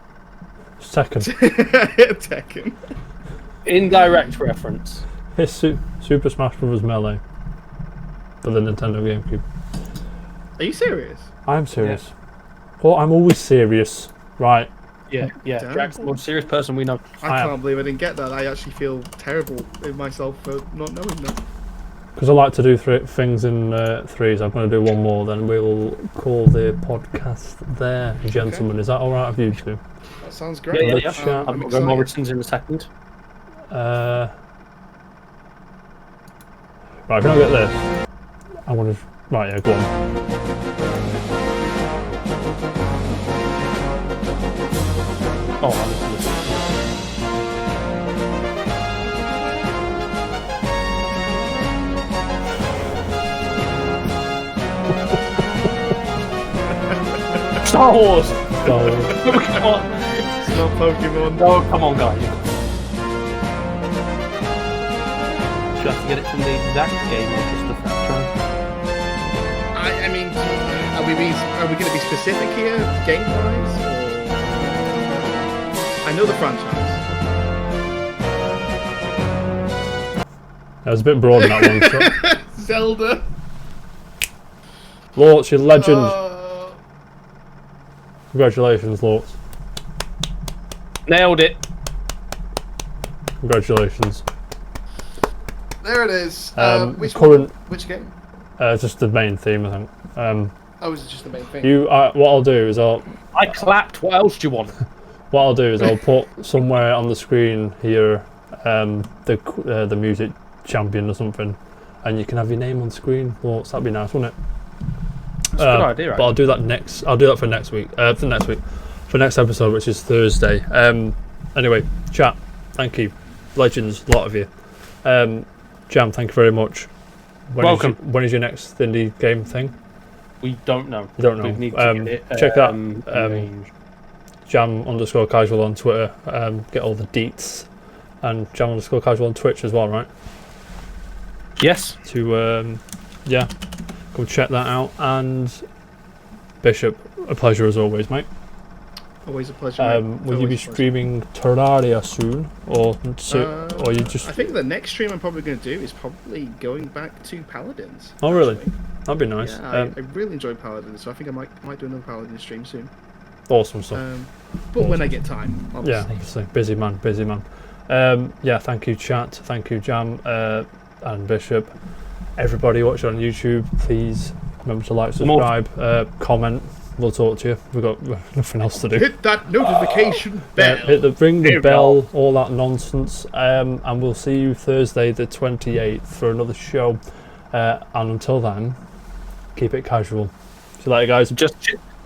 Second. Tekken. Indirect reference. It's Super Smash Bros. Melee. For the Nintendo GameCube. Are you serious? I'm serious. Well, I'm always serious. Right. Yeah. Damn. Jack's the most serious person we know. I I can't believe I didn't get that. I actually feel terrible in myself for not knowing that. Because I like to do things in threes. I'm going to do one more, then we'll call the podcast there, gentlemen. Is that alright with you two? That sounds great. Yeah. Let's chat. I've got Graham Morrison's in a second. Right, if you don't get this, I want to. Right, yeah, go on. Oh, I'm listening. Star Wars! Star Wars. Come on. It's not Pokemon. No, come on, guys. Do you have to get it from the exact game or just the franchise? I mean, are we going to be specific here, game-wise? I know the franchise. That was a bit broad in that one. So. Zelda. Lortz, you legend. Congratulations, Lortz. Nailed it. Congratulations. There it is. Which current- one? Which game? Just the main theme, I think. Oh, is it just the main thing? What I'll do is I clapped. What else do you want? I'll put somewhere on the screen here the music champion or something, and you can have your name on screen. Well, that'd be nice, wouldn't it? That's a good idea, right? But I'll do that next. I'll do that for next week. For next episode, which is Thursday. Anyway, chat. Thank you, legends, a lot of you. Jam, thank you very much. Welcome. When is your next indie game thing? We don't know. You don't know. We need to get it, check that. arranged. Jam_casual on Twitter. Get all the deets, and Jam_casual on Twitch as well, right? Yes. To go check that out. And Bishop, a pleasure as always, mate. Always a pleasure. Will you be streaming Terraria soon, or you just? I think the next stream I'm probably going to do is probably going back to Paladins. Oh, really? actually. That'd be nice. Yeah, I really enjoy Paladins, so I think I might do another Paladin stream soon. Awesome stuff. But when I get time, obviously. Yeah, obviously. Busy man. Thank you, chat. Thank you, Jam and Bishop. Everybody watching on YouTube, please Remember to like, subscribe, comment. We'll talk to you. We've got nothing else to do. Hit that notification bell. Ring the bell, all that nonsense. And we'll see you Thursday the 28th for another show. And until then, keep it casual. See you later, guys.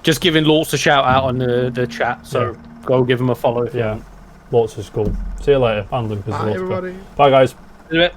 Just giving Lortz a shout out on the chat. So go give him a follow. If you want. Lortz is cool. See you later. And Lucas. Bye, everybody. Bye, guys. Do it.